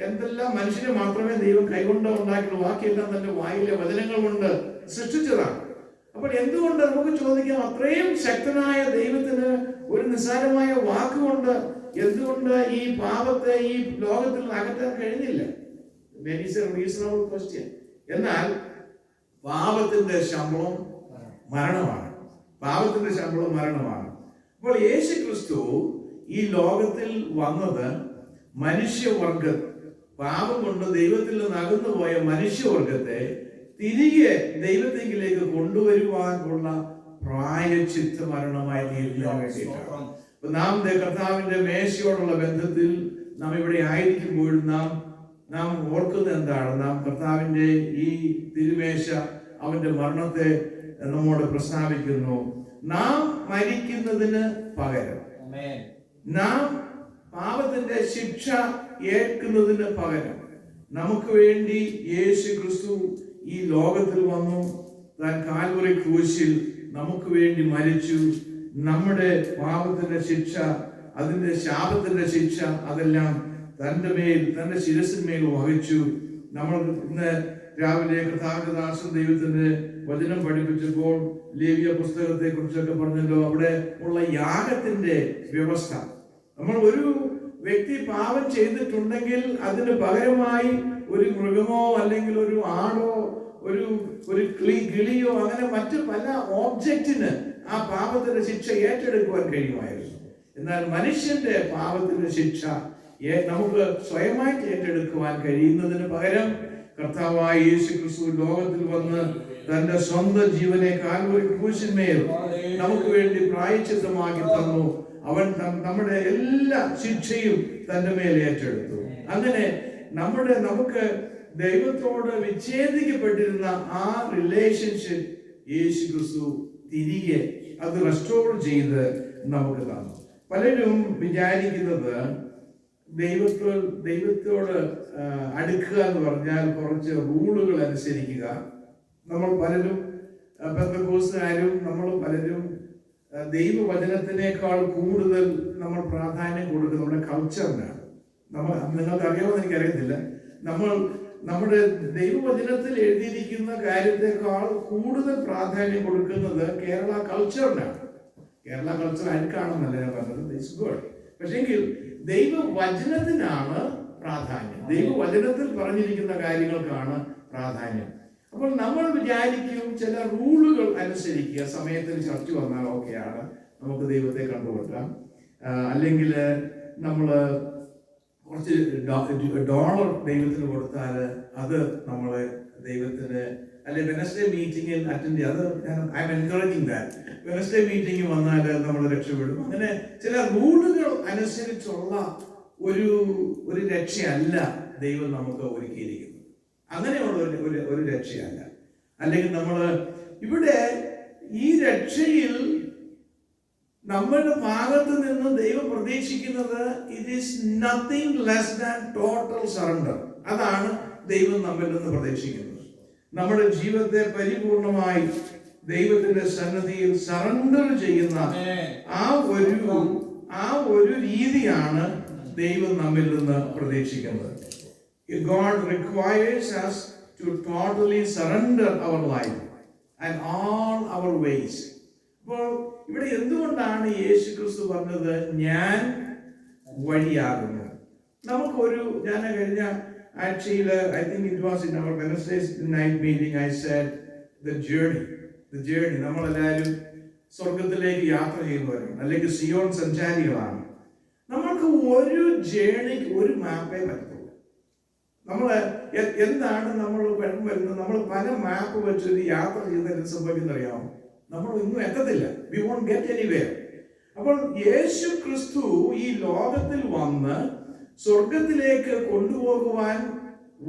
എന്തെല്ലാം മനുഷ്യനെ മാത്രമേ ദൈവം കൈകൊണ്ട് ഉണ്ടാക്കിയുള്ളൂ, ബാക്കിയെല്ലാം തന്റെ വായിലെ വചനങ്ങൾ കൊണ്ട് സൃഷ്ടിച്ചതാണ്. അപ്പോൾ എന്തുകൊണ്ട് നമുക്ക് ചോദിക്കാം, അത്രയും ശക്തനായ ദൈവത്തിന് ഒരു നിസ്സാരമായ വാക്കുകൊണ്ട് എന്തുകൊണ്ട് ഈ പാപത്തെ ഈ ലോകത്തിൽ നിന്ന് അകറ്റാൻ കഴിഞ്ഞില്ല? Reasonable question. എന്നാൽ പാപത്തിന്റെ ശമ്പളം മരണമാണ്. പാപത്തിന്റെ ശമ്പളം മരണമാണ്. അപ്പോൾ യേശു ക്രിസ്തു ഈ ലോകത്തിൽ വന്നത് മനുഷ്യവർഗം, പാപം കൊണ്ട് ദൈവത്തിൽ നിന്ന് അകന്നുപോയ മനുഷ്യവർഗത്തെ തിരികെ ദൈവത്തിലേക്ക് കൊണ്ടുവരുവാനുള്ള പ്രായശ്ചിത്ത മരണമായി തീരുവാൻ വേണ്ടിയിട്ടാണ്. നാം കർത്താവിന്റെ മേശയോടുള്ള ബന്ധത്തിൽ നാം ഇവിടെ ആയിരിക്കുമ്പോഴും നാം ഓർക്കുന്നത് എന്താണ്? നാം കർത്താവിന്റെ ഈ തിരുമേശ, അവന്റെ മരണത്തെ നമ്മോട് പ്രസ്താവിക്കുന്നു. നാം മരിക്കുന്നതിന് പകരം, നാം പാപത്തിന്റെ ശിക്ഷ ഏൽക്കുന്നതിന് പകരം നമുക്ക് വേണ്ടി യേശു ക്രിസ്തു ഈ ലോകത്തിൽ വന്നു. താൻ കാൽവറി ക്രൂശിൽ നമുക്ക് വേണ്ടി മരിച്ചു. നമ്മുടെ പാപത്തിന്റെ ശിക്ഷ, അതിന്റെ ശാപത്തിന്റെ ശിക്ഷ, അതെല്ലാം തന്റെ ശിരസിന്മേൽ വഹിച്ചു. നമ്മൾ ഇന്ന് രാവിലെ കർത്താവിന്റെ ദൈവത്തിന്റെ വചനം പഠിപ്പിച്ചപ്പോൾ ലേവ്യ പുസ്തകത്തെ കുറിച്ചൊക്കെ പറഞ്ഞല്ലോ. അവിടെ ഉള്ള യാഗത്തിന്റെ വ്യവസ്ഥ, നമ്മൾ ഒരു വ്യക്തി പാപം ചെയ്തിട്ടുണ്ടെങ്കിൽ അതിന് പകരമായി ഒരു മൃഗമോ അല്ലെങ്കിൽ ഒരു ആടോ ഒരു കിളിയോ അങ്ങനെ മറ്റു പല ഓബ്ജക്റ്റിന് ആ പാപത്തിന്റെ ശിക്ഷ ഏറ്റെടുക്കുവാൻ കഴിയുമായിരുന്നു. എന്നാൽ മനുഷ്യന്റെ പാപത്തിന്റെ ശിക്ഷ നമുക്ക് സ്വയമായിട്ട് ഏറ്റെടുക്കുവാൻ കഴിയുന്നതിന് പകരം കർത്താവായ യേശു ക്രിസ്തു ലോകത്തിൽ വന്ന് തന്റെ സ്വന്തം ജീവനെ കാൽവരി ക്രൂശിന്മേൽ നമുക്ക് വേണ്ടി പ്രായശ്ചിത്തമാക്കി തന്നു. അവൻ നമ്മുടെ എല്ലാ ശിക്ഷയും തന്റെ മേൽ ഏറ്റെടുത്തു. അങ്ങനെ നമുക്ക് ദൈവത്തോട് വിച്ഛേദിക്കപ്പെട്ടിരുന്ന ആ റിലേഷൻഷിപ്പ് യേശു ക്രിസ്തു തിരികെ അത് റെസ്റ്റോർ ചെയ്ത് നമുക്ക് തന്നു. പലരും വിചാരിക്കുന്നത് ദൈവത്തോട് അടുക്കുക എന്ന് പറഞ്ഞാൽ കുറച്ച് റൂളുകൾ അനുസരിക്കുക. നമ്മൾ പലരും പെന്തക്കോസ്തുകാരും നമ്മൾ പലരും ദൈവവചനത്തിനേക്കാൾ കൂടുതൽ നമ്മൾ പ്രാധാന്യം കൊടുക്കുന്നത് നമ്മുടെ കൾച്ചറിനാണ്. നിങ്ങൾക്ക് അറിയാമെന്ന് എനിക്കറിയത്തില്ല, നമ്മുടെ ദൈവവചനത്തിൽ എഴുതിയിരിക്കുന്ന കാര്യത്തെക്കാൾ കൂടുതൽ പ്രാധാന്യം കൊടുക്കുന്നത് കേരള കൾച്ചറിനാണ്. കേരള കൾച്ചർ അഴുക്കാണെന്നല്ല ഞാൻ പറഞ്ഞത്, ഇറ്റ്സ് ഗുഡ്. പക്ഷെങ്കിൽ ദൈവവചനത്തിനാണ് പ്രാധാന്യം, ദൈവവചനത്തിൽ പറഞ്ഞിരിക്കുന്ന കാര്യങ്ങൾക്കാണ് പ്രാധാന്യം. അപ്പോൾ നമ്മൾ വിചാരിക്കും ചില റൂളുകൾ അനുസരിക്കുക, സമയത്തിന് ചർച്ച വന്നാൽ ഓക്കെയാണ്, നമുക്ക് ദൈവത്തെ കണ്ടുകൊട്ടാം, അല്ലെങ്കിൽ നമ്മൾ കുറച്ച് ഡോളർ ദൈവത്തിന് കൊടുത്താൽ അത് നമ്മളെ ദൈവത്തിന്, അല്ലെ വെനസ്ഡേ മീറ്റിംഗിൽ അറ്റൻഡ് ചെയ്യുക, അത് I M encouraging that. Wednesday meeting വന്നാൽ നമ്മൾ രക്ഷപ്പെടും. അങ്ങനെ ചില റൂളുകൾ അനുസരിച്ചുള്ള ഒരു രക്ഷയല്ല ദൈവം നമുക്ക് ഒരുക്കിയിരിക്കുന്നത്. അങ്ങനെയുള്ള ഒരു രക്ഷയല്ല. അല്ലെങ്കിൽ നമ്മൾ ഇവിടെ ഈ രക്ഷയിൽ നമ്മുടെ ഭാഗത്ത് നിന്ന് ദൈവം പ്രതീക്ഷിക്കുന്നത് it is nothing less than total surrender. അതാണ് ദൈവം നമ്മിൽ നിന്ന് പ്രതീക്ഷിക്കുന്നത്. നമ്മുടെ ജീവിതത്തെ പരിപൂർണമായി ദൈവത്തിന്റെ സന്നിധിയിൽ സറണ്ടർ ചെയ്യുന്ന ആ ഒരു രീതിയാണ് ദൈവം നമ്മിൽ നിന്ന് പ്രതീക്ഷിക്കുന്നത്. God requires us to totally surrender our life and all our ways. അപ്പോൾ ഇവിടെ എന്തുകൊണ്ടാണ് യേശു ക്രിസ്തു പറഞ്ഞത് ഞാൻ വഴിയാകുന്നു? ഞാൻ കഴിഞ്ഞ ആഴ്ചയിൽ I think it was in our Wednesday night meeting I said the journey നമ്മളെല്ലാവരും സ്വർഗത്തിലേക്ക് യാത്ര ചെയ്യുന്നവരാണ്, അല്ലെങ്കിൽ സിയോൺ സഞ്ചാരികളാണ്. നമ്മൾക്ക് ഒരു ജേർണിക്ക് ഒരു മാപ്പേ പറ്റത്തുള്ളൂ. എന്താണ് നമ്മൾ വരുന്നത്? നമ്മൾ പല മാപ്പ് വെച്ചൊരു യാത്ര ചെയ്യുന്നതിന് സംഭവിക്കുന്ന അറിയാമോ? നമ്മൾ ഒന്നും എത്തത്തില്ല. We won't get anywhere. അപ്പോൾ യേശു ക്രിസ്തു ഈ ലോകത്തിൽ വന്ന് സ്വർഗത്തിലേക്ക് കൊണ്ടുപോകുവാൻ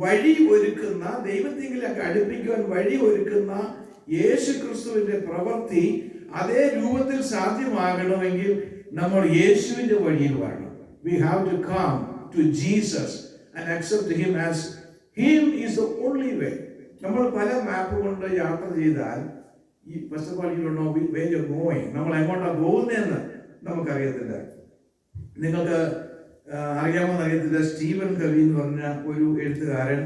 വഴി ഒരുക്കുന്ന, ദൈവത്തിലേക്ക് അടുപ്പിക്കുവാൻ വഴി ഒരുക്കുന്ന യേശു ക്രിസ്തുവിന്റെ പ്രവൃത്തി അതേ രൂപത്തിൽ സാധ്യമാകണമെങ്കിൽ നമ്മൾ യേശുവിന്റെ വഴിയിൽ വരണം. We have to come to Jesus and accept him as him is the only way. നമ്മൾ പല മാപ്പ് കൊണ്ട് യാത്ര ചെയ്താൽ first of all you don't know where you're going. നമ്മൾ എങ്ങോട്ടാണ് പോകുന്നതെന്ന് നമുക്കറിയത്തില്ല. നിങ്ങൾക്ക് അറിയാമെന്ന് അറിയത്തില്ല, സ്റ്റീവൻ കവി എന്ന് പറഞ്ഞ ഒരു എഴുത്തുകാരൻ,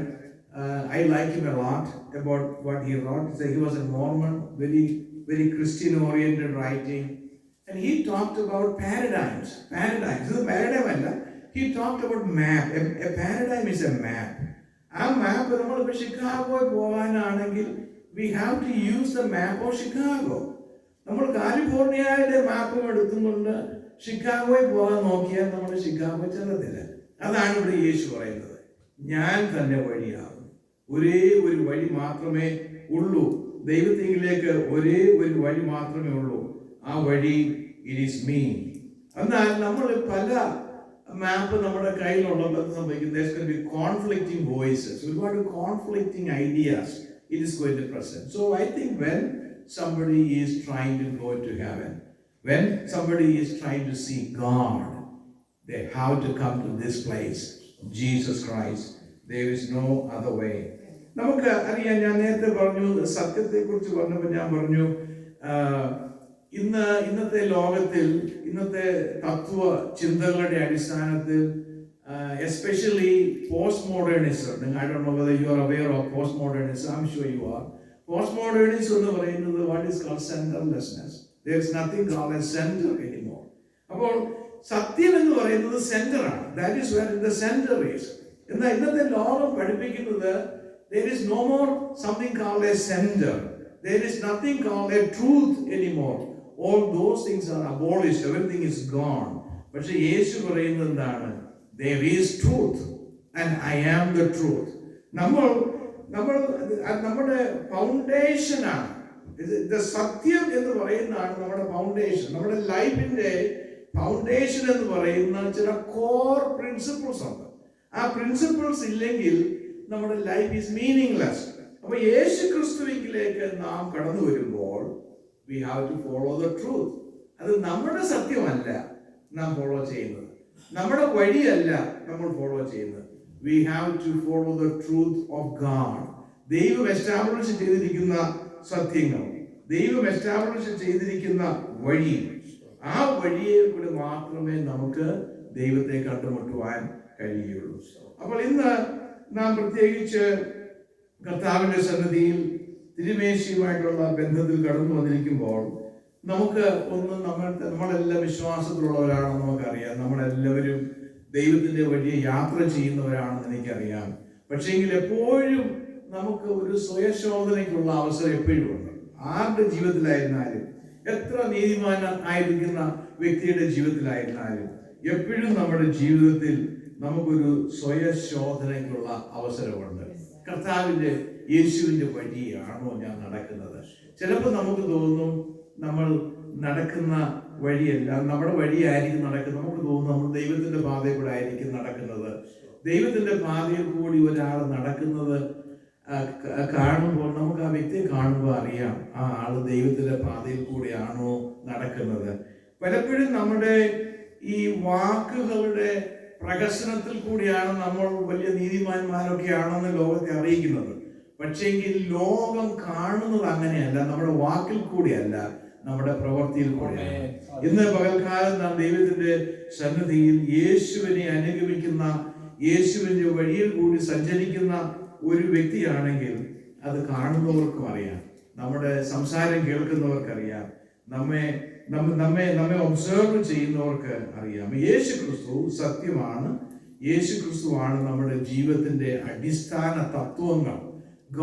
I like him a lot about what he wrote. He was a Mormon, very Christian oriented writing, and he talked about paradigms. This is paradigm അല്ല, he talked about map. A paradigm is a map. ആ മാപ്പ് നമ്മളിപ്പോൾ ഷിക്കാഗോയിൽ പോകാനാണെങ്കിൽ we have to use the map of Chicago. നമ്മൾ കാലിഫോർണിയയുടെ മാപ്പും എടുത്തുകൊണ്ട് ഷിക്കാഗോയിൽ പോകാൻ നോക്കിയാൽ നമ്മൾ ഷിക്കാഗോ ചെല്ലത്തില്ല. അതാണ് ഇവിടെ യേശു പറയുന്നത്, ഞാൻ തന്നെ വഴിയാകും. ഒരേ ഒരു വഴി മാത്രമേ ഉള്ളൂ ദൈവത്തിലേക്ക്, ഒരേ ഒരു വഴി മാത്രമേ ഉള്ളൂ. ആ വഴി ഇറ്റ് ഈസ് മീ. എന്നാൽ നമ്മൾ പല മാപ്പ് നമ്മുടെ കയ്യിലുള്ളപ്പോൾ സംഭവിക്കുന്നത് there can be conflicting voices, ഒരുപാട് conflicting ideas it is going to present. So I think when somebody is trying to go to heaven, when somebody is trying to see God, they have to come to this place, Jesus Christ. There is no other way. നമുക്ക് അറിയാം, ഞാൻ നേരത്തെ പറഞ്ഞു, സത്യത്തെ കുറിച്ച് പറഞ്ഞപ്പോൾ ഞാൻ പറഞ്ഞു, ഇന്നത്തെ ലോകത്തിൽ, ഇന്നത്തെ തത്വ ചിന്തകളുടെ അടിസ്ഥാനത്തിൽ, especially post modernism, I don't know whether you are aware of postmodernism, I'm sure you are. Postmodernism എന്ന് പറയുന്നത് what is called centerlessness. There is nothing called as center anymore. അപ്പോൾ സത്യം എന്ന് പറയുന്നത് സെന്ററാണ്. That is where the center is. എന്നാൽ ഇന്നത്തെ ലോകം പഠിപ്പിക്കുന്നത് there is no more something called a center. There is nothing called a truth anymore. All those things are abolished. Everything is gone. പക്ഷേ യേശു പറയുന്നത് എന്താണ്? There is truth and I am the truth. നമ്മുടെ ഫൗണ്ടേഷനാണ് സത്യം എന്ന് പറയുന്നതാണ് നമ്മുടെ ഫൗണ്ടേഷൻ. നമ്മുടെ ലൈഫിന്റെ ഫൗണ്ടേഷൻ എന്ന് പറയുന്ന ചില കോർ പ്രിൻസിപ്പിൾസ് ഉണ്ട്. ആ പ്രിൻസിപ്പിൾസ് ഇല്ലെങ്കിൽ നമ്മുടെ ലൈഫ് ഈസ് മീനിങ്ലെസ്. അപ്പൊ യേശു ക്രിസ്തുവിലേക്ക് നാം കടന്നു വരുമ്പോൾ we have to follow the truth. അത് നമ്മുടെ സത്യമല്ല നാം ഫോളോ ചെയ്യുന്നത്, നമ്മുടെ വഴിയല്ല നമ്മൾ ഫോളോ ചെയ്യുന്നത്. We have to follow the truth of God. ദൈവം എസ്റ്റാബ്ലിഷ് ചെയ്തിരിക്കുന്ന സത്യങ്ങൾ, ദൈവം എസ്റ്റാബ്ലിഷ് ചെയ്തിരിക്കുന്ന വഴി, ആ വഴിയെ കൂടി മാത്രമേ നമുക്ക് ദൈവത്തെ കണ്ടുമുട്ടുവാൻ കഴിയുള്ളൂ. അപ്പോൾ ഇന്ന് നാം പ്രത്യേകിച്ച് കർത്താവിന്റെ സന്നിധിയിൽ തിരുമേശയുമായിട്ടുള്ള ബന്ധത്തിൽ കടന്നു വന്നിരിക്കുമ്പോൾ നമുക്ക് ഒന്ന് നമ്മളെല്ലാം വിശ്വാസത്തിലുള്ളവരാണെന്ന് നമുക്കറിയാം. നമ്മളെല്ലാവരും ദൈവത്തിന്റെ വലിയ യാത്ര ചെയ്യുന്നവരാണെന്ന് എനിക്കറിയാം. പക്ഷേങ്കിൽ എപ്പോഴും നമുക്ക് ഒരു സ്വയശോധനയ്ക്കുള്ള അവസരം എപ്പോഴും ഉണ്ട്. ആരുടെ ജീവിതത്തിലായിരുന്നാലും, എത്ര നീതിമാൻ ആയിരിക്കുന്ന വ്യക്തിയുടെ ജീവിതത്തിലായിരുന്നാലും, എപ്പോഴും നമ്മുടെ ജീവിതത്തിൽ നമുക്കൊരു സ്വയശോധനയ്ക്കുള്ള അവസരമുണ്ട്. കർത്താവിന്റെ യേശുവിന്റെ വഴിയാണോ ഞാൻ നടക്കുന്നത്? ചിലപ്പോൾ നമുക്ക് തോന്നും നമ്മൾ നടക്കുന്ന വഴിയല്ല, നമ്മുടെ വഴിയായിരിക്കും നടക്കുന്നത്. നമുക്ക് തോന്നും നമ്മൾ ദൈവത്തിന്റെ പാതയിൽ കൂടെ ആയിരിക്കും നടക്കുന്നത്. ദൈവത്തിന്റെ പാതയിൽ കൂടി ഒരാൾ നടക്കുന്നത് കാണുമ്പോൾ നമുക്ക് ആ വ്യക്തിയെ കാണുമ്പോൾ അറിയാം ആ ആള് ദൈവത്തിന്റെ പാതയിൽ കൂടിയാണോ നടക്കുന്നത്. പലപ്പോഴും നമ്മുടെ ഈ വാക്കുകളുടെ പ്രഹസനത്തിൽ കൂടിയാണ് നമ്മൾ വലിയ നീതിമാന്മാരൊക്കെ ആണെന്ന് ലോകത്തെ അറിയിക്കുന്നത്. പക്ഷേങ്കിൽ ലോകം കാണുന്നത് അങ്ങനെയല്ല, നമ്മുടെ വാക്കിൽ കൂടിയല്ല, നമ്മുടെ പ്രവൃത്തിയിൽ കൂടിയാണ്. ഇന്ന് പകൽക്കാലം നാം ദൈവത്തിന്റെ സന്നിധിയിൽ യേശുവിനെ അനുഗമിക്കുന്ന, യേശുവിന്റെ വഴിയിൽ കൂടി സഞ്ചരിക്കുന്ന ഒരു വ്യക്തിയാണെങ്കിൽ അത് കാണുന്നവർക്കും അറിയാം, നമ്മുടെ സംസാരം കേൾക്കുന്നവർക്കറിയാം, നമ്മെ ഒബ്സർവ് ചെയ്യുന്നവർക്ക് അറിയാം. യേശു ക്രിസ്തു സത്യമാണ്, യേശു ക്രിസ്തുവാണ് നമ്മുടെ ജീവിതത്തിന്റെ അടിസ്ഥാന തത്വങ്ങൾ.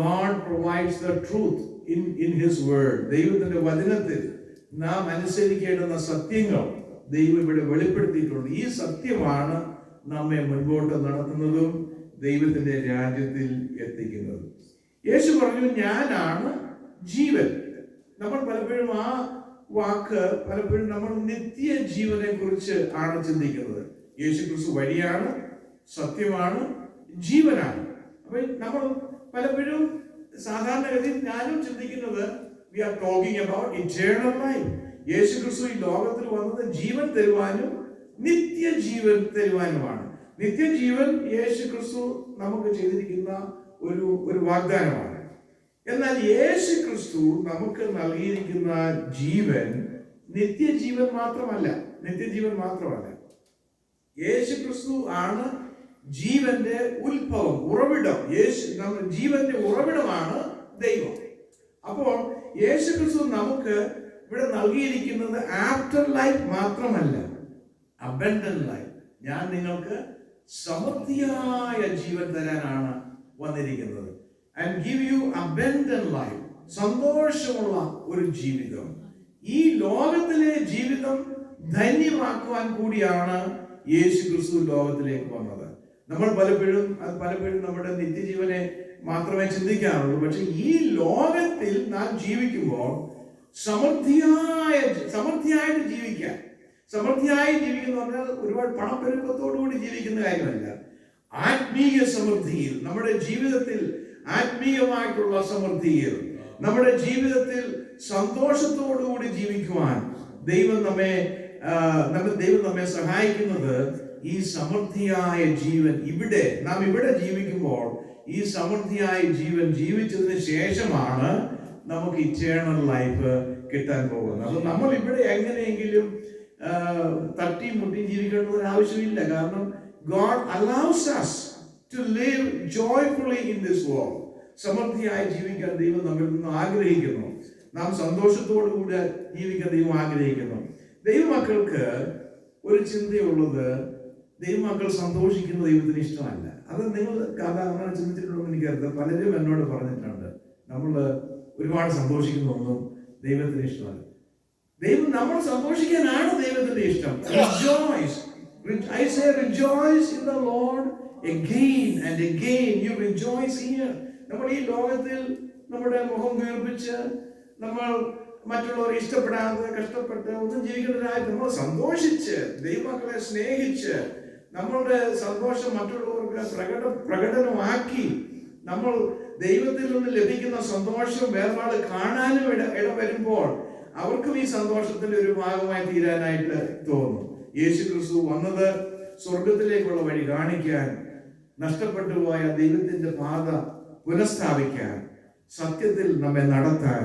God provides the truth in His word. ദൈവത്തിന്റെ വചനത്തിൽ നാം അനുസരിക്കേണ്ടുന്ന സത്യങ്ങൾ ദൈവം ഇവിടെ വെളിപ്പെടുത്തിയിട്ടുണ്ട്. ഈ സത്യമാണ് നമ്മെ മുൻപോട്ട് നടത്തുന്നതും ദൈവത്തിന്റെ രാജ്യത്തിൽ എത്തിക്കുന്നതും. യേശു പറഞ്ഞു, ഞാനാണ് ജീവൻ. നമ്മൾ പലപ്പോഴും ആ വാക്ക് പലപ്പോഴും നമ്മൾ നിത്യജീവനെ കുറിച്ച് ആണ് ചിന്തിക്കുന്നത്. യേശു ക്രിസ്തു വഴിയാണ്, സത്യമാണ്, ജീവനാണ്. അപ്പൊ നമ്മൾ പലപ്പോഴും സാധാരണഗതിയിൽ ഞാനും ചിന്തിക്കുന്നത് we are talking about eternal life. യേശു ക്രിസ്തു ഈ ലോകത്തിൽ വന്നത് ജീവൻ തരുവാനും നിത്യജീവൻ തരുവാനുമാണ്. നിത്യജീവൻ യേശു ക്രിസ്തു നമുക്ക് ചെയ്തിരിക്കുന്ന ഒരു വാഗ്ദാനമാണ്. എന്നാൽ യേശു ക്രിസ്തു നമുക്ക് നൽകിയിരിക്കുന്ന ജീവൻ നിത്യജീവൻ മാത്രമല്ല. യേശു ക്രിസ്തു ആണ് ജീവന്റെ ഉത്ഭവം, ഉറവിടം. ജീവന്റെ ഉറവിടമാണ് ദൈവം. അപ്പോൾ യേശു ക്രിസ്തു നമുക്ക് ഇവിടെ നൽകിയിരിക്കുന്നത് ആഫ്റ്റർ ലൈഫ് മാത്രമല്ല, അബൻഡന്റ് ലൈഫ്. ഞാൻ നിങ്ങൾക്ക് സമൃദ്ധിയായ ജീവൻ തരാനാണ് വന്നിരിക്കുന്നത്. and give you abundant life. സന്തോഷമുള്ള ഒരു ജീവിതം. ഈ ലോകത്തിലെ ജീവിതം ധന്യമാക്കുവാൻ കൂടിയാണ് യേശു ക്രിസ്തു ലോകത്തിലേക്ക് വന്നത്. നമ്മൾ പലപ്പോഴും നമ്മുടെ നിത്യജീവനെ മാത്രമേ ചിന്തിക്കാറുള്ളൂ. പക്ഷെ ഈ ലോകത്തിൽ നാം ജീവിക്കുമ്പോൾ സമൃദ്ധിയായിട്ട് ജീവിക്കാൻ. സമൃദ്ധിയായി ജീവിക്കുന്ന പറഞ്ഞാൽ ഒരുപാട് പണപ്പെരുപ്പത്തോടുകൂടി ജീവിക്കുന്ന കാര്യമല്ല. ആത്മീയ സമൃദ്ധിയിൽ, നമ്മുടെ ജീവിതത്തിൽ ആത്മീയമായിട്ടുള്ള സമൃദ്ധിയിൽ, നമ്മുടെ ജീവിതത്തിൽ സന്തോഷത്തോടുകൂടി ജീവിക്കുവാൻ ദൈവം നമ്മെ സഹായിക്കുന്നത് ഈ സമൃദ്ധിയായ ജീവൻ നാം ഇവിടെ ജീവിക്കുമ്പോൾ ഈ സമൃദ്ധിയായ ജീവൻ ജീവിച്ചതിന് ശേഷമാണ് നമുക്ക് ഇറ്റേണൽ ലൈഫ് കിട്ടാൻ പോകുന്നത്. അത് നമ്മൾ ഇവിടെ എങ്ങനെയെങ്കിലും തട്ടിയും മുട്ടിയും ജീവിക്കേണ്ട ഒരു ആവശ്യമില്ല. കാരണം God allows us to live joyfully in this world. സമൃദ്ധിയായി ജീവിക്കാൻ ദൈവം നമ്മിൽ നിന്ന് ആഗ്രഹിക്കുന്നു. നാം സന്തോഷത്തോടു കൂടി ജീവിക്കാൻ ദൈവം ആഗ്രഹിക്കുന്നു. ദൈവമക്കൾക്ക് ഒരു ചിന്തയുള്ളത്, ദൈവമക്കൾ സന്തോഷിക്കുന്ന ദൈവത്തിന് ഇഷ്ടമല്ല. അത് നിങ്ങൾ അങ്ങനെ ചിന്തിച്ചിട്ടുണ്ടെന്ന് എനിക്കറിയാം. പലരും എന്നോട് പറഞ്ഞിട്ടുണ്ട്, നമ്മൾ ഒരുപാട് സന്തോഷിക്കുന്നൊന്നും ദൈവത്തിന് ഇഷ്ടമല്ല. നമ്മൾ സന്തോഷിക്കാനാണ് ദൈവത്തിന്റെ ഇഷ്ടം. Rejoice. I say rejoice in the Lord again and again. You rejoice here. നമ്മൾ ഈ ലോകത്തിൽ നമ്മുടെ മുഖം വീർപ്പിച്ച് നമ്മൾ മറ്റുള്ളവരെ ഇഷ്ടപ്പെടാതെ കഷ്ടപ്പെട്ട് ഒന്നും ജീവിക്കുന്നതിനായി നമ്മൾ സന്തോഷിച്ച് ദൈവമക്കളെ സ്നേഹിച്ച് നമ്മളുടെ സന്തോഷം മറ്റുള്ളവർക്ക് പ്രകടനമാക്കി നമ്മൾ ദൈവത്തിൽ നിന്ന് ലഭിക്കുന്ന സന്തോഷം വേറൊരാൾ കാണാനും ഇടവരുമ്പോൾ അവർക്കും ഈ സന്തോഷത്തിന്റെ ഒരു ഭാഗമായി തീരാനായിട്ട് തോന്നും. യേശു ക്രിസ്തു വന്നത് സ്വർഗത്തിലേക്കുള്ള വഴി കാണിക്കാൻ, നഷ്ടപ്പെട്ടു പോയ ദൈവത്തിന്റെ പാത പുനഃസ്ഥാപിക്കാൻ, സത്യത്തിൽ നമ്മെ നടത്താൻ,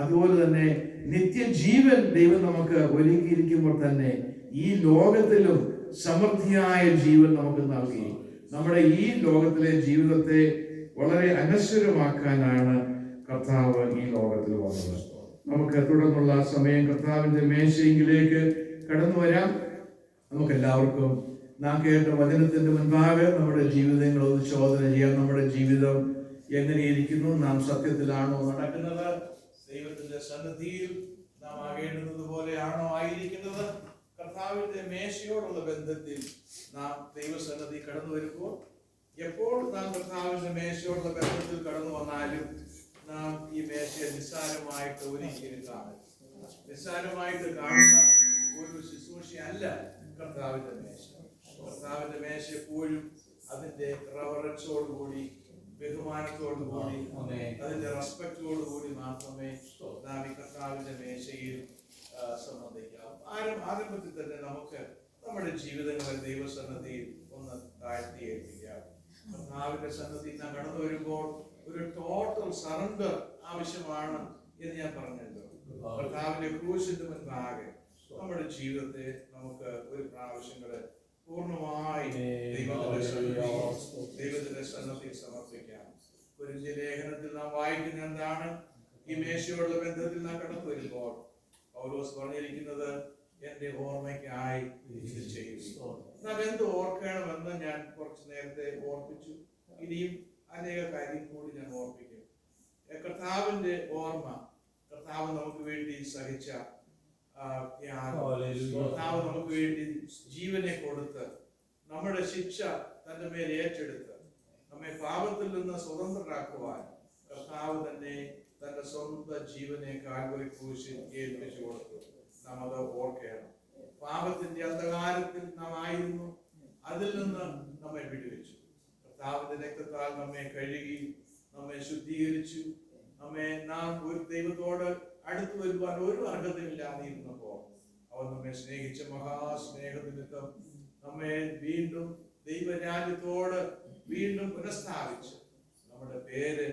അതുപോലെ തന്നെ നിത്യജീവൻ ദൈവം നമുക്ക് ഒരുക്കിയിരിക്കുമ്പോൾ തന്നെ ഈ ലോകത്തിലും സമൃദ്ധിയായ ജീവൻ നമുക്ക് നൽകി. നമ്മുടെ ഈ ലോകത്തിലെ ജീവിതത്തെ വളരെ അനശ്വരമാക്കാനാണ് കർത്താവ് ഈ ലോകത്തിൽ വന്നത്. നമുക്ക് തുടർന്നുള്ള സമയം കർത്താവിന്റെ മേശയിലേക്ക് കടന്നു വരാം. നമുക്കെല്ലാവർക്കും നാം കേട്ട വചനത്തിന്റെ മുൻപാകെ നമ്മുടെ ജീവിതങ്ങൾ ഒന്ന് ശോധന ചെയ്യാം. നമ്മുടെ ജീവിതം എങ്ങനെയിരിക്കുന്നു? നാം സത്യത്തിലാണോ നടക്കുന്നത്? ദൈവത്തിന്റെ സന്നിധിയിൽ നാം ആകേണ്ടുന്നത് പോലെയാണോ ആയിരിക്കുന്നത്? കർത്താവിന്റെ മേശയോടുള്ള ബന്ധത്തിൽ നാം ദൈവസന്നിധി കടന്നു വരുമ്പോൾ, എപ്പോൾ നാം കർത്താവിന്റെ മേശയോടുള്ള ബന്ധത്തിൽ കടന്നു വന്നാലും നാം ഈ മേശയെ നിസ്സാരമായിട്ട് ഒരിക്കലും കാണരുത്. നിസ്സാരമായിട്ട് കാണുന്ന ഒരു ശുശ്രൂഷയല്ല കർത്താവിന്റെ മേശ. കർത്താവിന്റെ മേശ എപ്പോഴും അതിന്റെ റവറൻസോടുകൂടി, ബഹുമാനത്തോടുകൂടി, അതിന്റെ റെസ്പെക്റ്റോടുകൂടി മാത്രമേ നാം ഈ കർത്താവിന്റെ മേശയിൽ സംബന്ധിക്കാം. ആരംഭത്തിൽ തന്നെ നമുക്ക് നമ്മുടെ ജീവിതങ്ങളെ ദൈവസന്നിധിയിൽ ഒന്ന് താഴ്ത്തി ഏൽപ്പിക്കാം. കർത്താവിന്റെ സന്നിധി നാം കടന്നു വരുമ്പോൾ ഒരു ടോട്ടൽ സറണ്ടർ ആവശ്യമാണ് എന്ന് ഞാൻ പറഞ്ഞല്ലോ. കർത്താവിന്റെ ക്രൂശിന്റെ മുൻപാകെ നമ്മുടെ ജീവിതത്തെ നമുക്ക് ഒരു പ്രാവശ്യം കൂടെ പൂർണ്ണമായി ദൈവത്തിന്റെ സന്നിധിയിൽ സമർപ്പിക്കാം. കൊരിന്ത്യ ലേഖനത്തിൽ നാം വായിക്കുന്ന എന്താണ്? ഈ മേശയോടുള്ള ബന്ധത്തിൽ നാം കടന്നു വരുമ്പോൾ പൗലോസ് പറഞ്ഞിരിക്കുന്നത്, എന്റെ ഓർമ്മയ്ക്കായി ഇത് ചെയ്യുക. നാം എന്ത് ഓർക്കണമെന്ന് ഞാൻ കുറച്ചു നേരത്തെ ഓർപ്പിച്ചു. ഇനിയും അനേക കാര്യം കൂടി ഞാൻ ഓർപ്പിക്കും. കർത്താവിന്റെ ഓർമ്മ, കർത്താവ് നമുക്ക് വേണ്ടി സഹിച്ച കർത്താവ് നമുക്ക് വേണ്ടി ജീവനെ കൊടുത്ത് നമ്മുടെ ശിക്ഷ തന്റെ മേൽ ഏറ്റെടുത്ത് നമ്മെ പാപത്തിൽ നിന്ന് സ്വതന്ത്രരാക്കുവാൻ കർത്താവ് തന്നെ തന്റെ സ്വന്തം ജീവനെ കാൽവരി ക്രൂശിൽ ഏൽപ്പിച്ചു കൊടുത്തു. നാം അത് ഓർക്കണം. പാപത്തിന്റെ അന്ധകാരത്തിൽ നാം ആയിരുന്നു, അതിൽ നിന്ന് നമ്മെ വിടുവിച്ചു. കർത്താവിന്റെ രക്തത്താൽ നമ്മെ കഴുകി, നമ്മെ ശുദ്ധീകരിച്ചു. നാം ഒരു ദൈവത്തോട് അടുത്തു വരുവാൻ ഒരു അർഹതയില്ലാതിരുന്നപ്പോൾ അവൻ നമ്മെ സ്നേഹിച്ച മഹാസ്നേഹനിമിത്തം നമ്മെ വീണ്ടും ദൈവരാജ്യത്തോട് വീണ്ടും പുനഃസ്ഥാപിച്ച് നമ്മുടെ പേര്